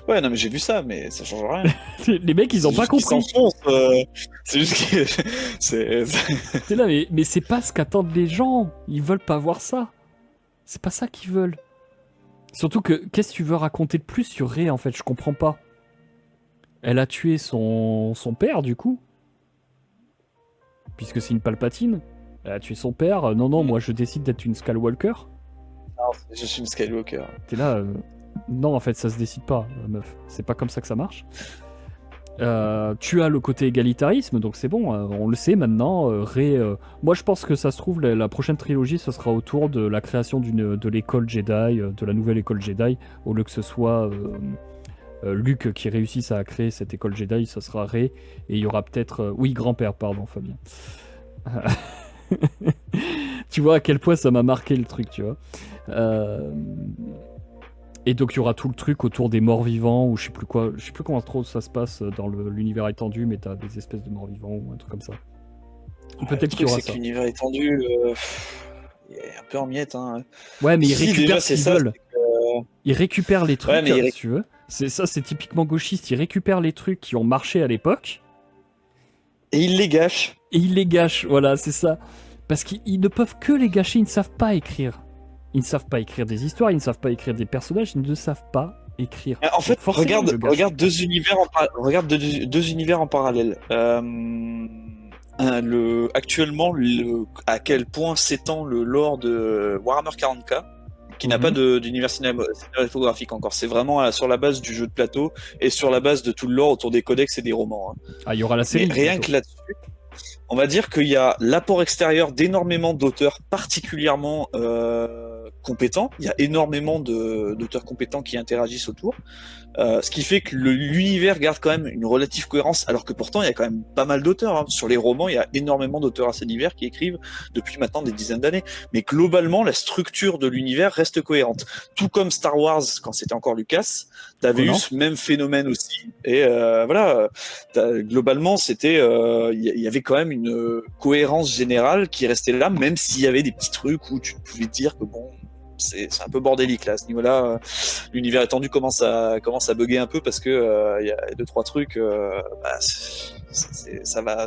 Ouais, non, mais j'ai vu ça, mais ça change rien. Les mecs, ils ont C'est pas juste qu'ils compris. s'enfoncent, c'est juste que. c'est- T'es là, mais c'est pas ce qu'attendent les gens. Ils veulent pas voir ça. C'est pas ça qu'ils veulent. Surtout que, qu'est-ce que tu veux raconter de plus sur Rey, en fait? Je comprends pas. Elle a tué son père, du coup. Puisque c'est une Palpatine. Elle a tué son père. Non, moi, je décide d'être une Skywalker. Non, je suis une Skywalker. T'es là... Non, en fait, ça se décide pas, meuf. C'est pas comme ça que ça marche. Tu as le côté égalitarisme, donc c'est bon, on le sait maintenant. Rey, moi, je pense que ça se trouve, la prochaine trilogie, ce sera autour de la création de l'école Jedi, de la nouvelle école Jedi, au lieu que ce soit Luke qui réussisse à créer cette école Jedi, ce sera Rey, et il y aura peut-être... oui, grand-père, pardon, Fabien. Tu vois à quel point ça m'a marqué le truc, tu vois. Et donc il y aura tout le truc autour des morts-vivants, ou je sais plus comment trop ça se passe dans l'univers étendu, mais t'as des espèces de morts-vivants ou un truc comme ça. Peut-être qu'il y aura C'est ça. que l'univers étendu, il est un peu en miettes. Hein. Ouais, mais ils Si, récupèrent déjà, ce c'est qu'ils ça, veulent. c'est Ils récupèrent les trucs, Ouais, mais si tu veux. C'est typiquement gauchiste. Ils récupèrent les trucs qui ont marché à l'époque, Et il les gâche. et ils les gâchent. Voilà, c'est ça. Parce qu'ils ne peuvent que les gâcher, ils ne savent pas écrire. Ils ne savent pas écrire des histoires, ils ne savent pas écrire des personnages, ils ne savent pas écrire. En fait, Donc forcément, ils le gâchent. regarde deux univers deux univers en parallèle. Actuellement, à quel point s'étend le lore de Warhammer 40K, qui n'a pas d'univers cinématographique encore. C'est vraiment sur la base du jeu de plateau et sur la base de tout le lore autour des codex et des romans. Hein. Ah, il y aura la série. Mais rien bientôt. que là-dessus, on va dire qu'il y a l'apport extérieur d'énormément d'auteurs particulièrement compétents. Il y a énormément d'auteurs compétents qui interagissent autour. Ce qui fait que l'univers garde quand même une relative cohérence, alors que pourtant il y a quand même pas mal d'auteurs. Hein. Sur les romans, il y a énormément d'auteurs assez divers qui écrivent depuis maintenant des dizaines d'années. Mais globalement, la structure de l'univers reste cohérente. Tout comme Star Wars, quand c'était encore Lucas, t'avais eu ce même phénomène aussi. Et voilà, globalement, c'était, il y avait quand même une cohérence générale qui restait là, même s'il y avait des petits trucs où tu pouvais te dire que bon, c'est un peu bordélique là à ce niveau-là. L'univers étendu commence à bugger un peu parce que il y a 2-3 trucs. Ça va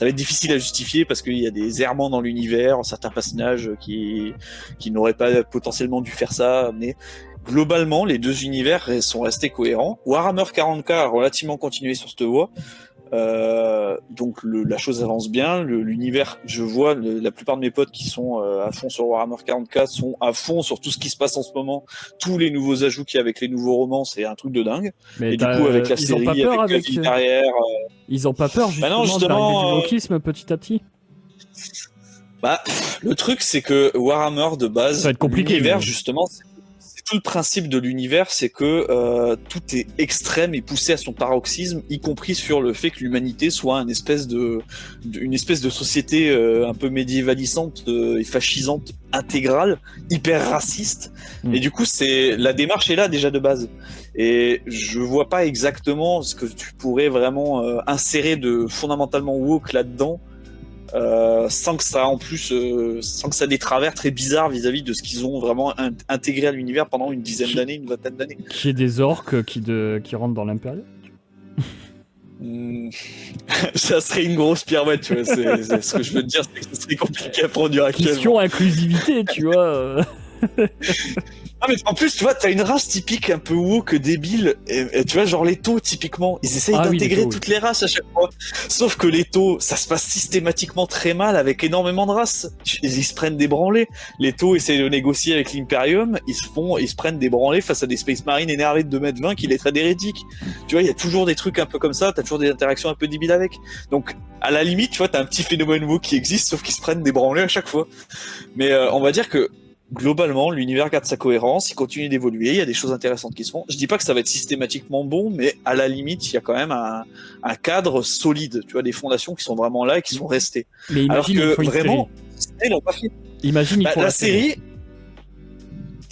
être difficile à justifier parce qu'il y a des errements dans l'univers, certains personnages qui n'auraient pas potentiellement dû faire ça, mais globalement les deux univers sont restés cohérents. Warhammer 40K a relativement continué sur cette voie. Donc la chose avance bien, l'univers, je vois la plupart de mes potes qui sont à fond sur Warhammer 40K sont à fond sur tout ce qui se passe en ce moment, tous les nouveaux ajouts qu'il y a avec les nouveaux romans, c'est un truc de dingue. Mais et du coup avec la ils ont série, pas peur avec avec Kevin derrière, Ils ont pas peur justement, non, justement, de l'arrivée du wokisme petit à petit. Le truc c'est que Warhammer de base, Ça va être compliqué, l'univers mais... justement, c'est tout le principe de l'univers, c'est que tout est extrême et poussé à son paroxysme, y compris sur le fait que l'humanité soit une espèce de société un peu médiévalisante et fascisante, intégrale, hyper raciste. Et du coup, la démarche est là déjà de base. Et je vois pas exactement ce que tu pourrais vraiment insérer de fondamentalement woke là-dedans. Sans que ça ait des travers très bizarres vis-à-vis de ce qu'ils ont vraiment intégré à l'univers pendant une dizaine d'années, une vingtaine d'années. Qu'il y ait des orques qui rentrent dans l'Impérial. Ça serait une grosse pirouette, tu vois. C'est ce que je veux te dire, c'est que ce serait compliqué à produire actuellement. Question inclusivité, tu vois. Ah mais en plus tu vois t'as une race typique un peu woke débile et tu vois genre les taux typiquement ils essayent d'intégrer toutes les races à chaque fois, sauf que les taux ça se passe systématiquement très mal avec énormément de races, ils se prennent des branlés, les taux essayent de négocier avec l'Imperium, ils se prennent des branlés face à des Space Marines énervés de 2m20 qui les traitent d'hérétiques, tu vois il y a toujours des trucs un peu comme ça, t'as toujours des interactions un peu débiles avec, donc à la limite tu vois t'as un petit phénomène woke qui existe sauf qu'ils se prennent des branlés à chaque fois, mais on va dire que globalement, l'univers garde sa cohérence, il continue d'évoluer, il y a des choses intéressantes qui se font. Je dis pas que ça va être systématiquement bon, mais à la limite, il y a quand même un cadre solide, tu vois, des fondations qui sont vraiment là et qui sont restées. Mais Alors imagine, ils que font une vraiment, série. ils l'ont pas fait. Imagine, ils Bah, font la série,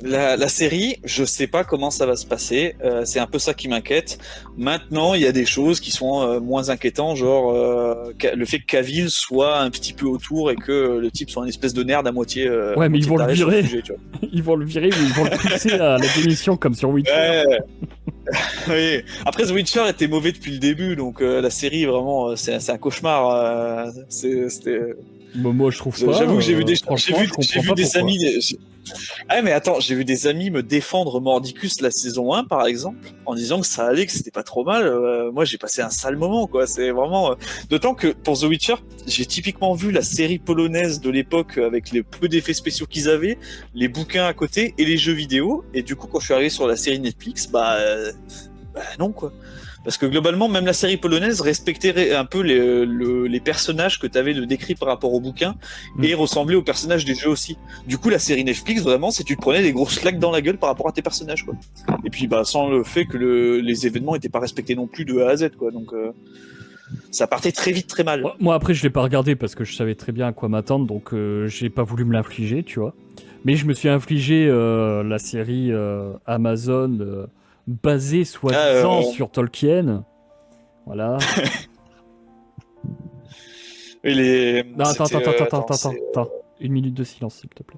la série, je sais pas comment ça va se passer. C'est un peu ça qui m'inquiète. Maintenant, il y a des choses qui sont moins inquiétantes, genre le fait que Cavill soit un petit peu autour et que le type soit une espèce de nerd à moitié. Ouais, mais ils vont le taré sur virer. sujet, tu vois. Ils vont le virer ou ils vont le pousser à la démission comme sur Witcher. Ouais. Oui. Après, The Witcher était mauvais depuis le début, donc la série vraiment, c'est un cauchemar. C'était. Moi, je trouve pas. J'avoue que j'ai vu des, franchement, je comprends j'ai vu pas des pourquoi. amis. Ah mais attends, j'ai vu des amis me défendre Mordicus la saison 1 par exemple, en disant que ça allait, que c'était pas trop mal. Moi j'ai passé un sale moment quoi, c'est vraiment... D'autant que pour The Witcher, j'ai typiquement vu la série polonaise de l'époque avec les peu d'effets spéciaux qu'ils avaient, les bouquins à côté et les jeux vidéo, et du coup quand je suis arrivé sur la série Netflix, bah non quoi. Parce que globalement, même la série polonaise respectait un peu les personnages que tu avais de décrits par rapport au bouquin et ressemblait aux personnages des jeux aussi. Du coup, la série Netflix, vraiment, c'est tu te prenais des grosses claques dans la gueule par rapport à tes personnages, quoi. Et puis, bah, sans le fait que les événements n'étaient pas respectés non plus de A à Z, quoi. Donc, ça partait très vite, très mal. Moi, après, je l'ai pas regardé parce que je savais très bien à quoi m'attendre, donc j'ai pas voulu me l'infliger, tu vois. Mais je me suis infligé la série Amazon basée soi-disant sur Tolkien. Voilà. Et Non, attends. 1 minute de silence, s'il te plaît.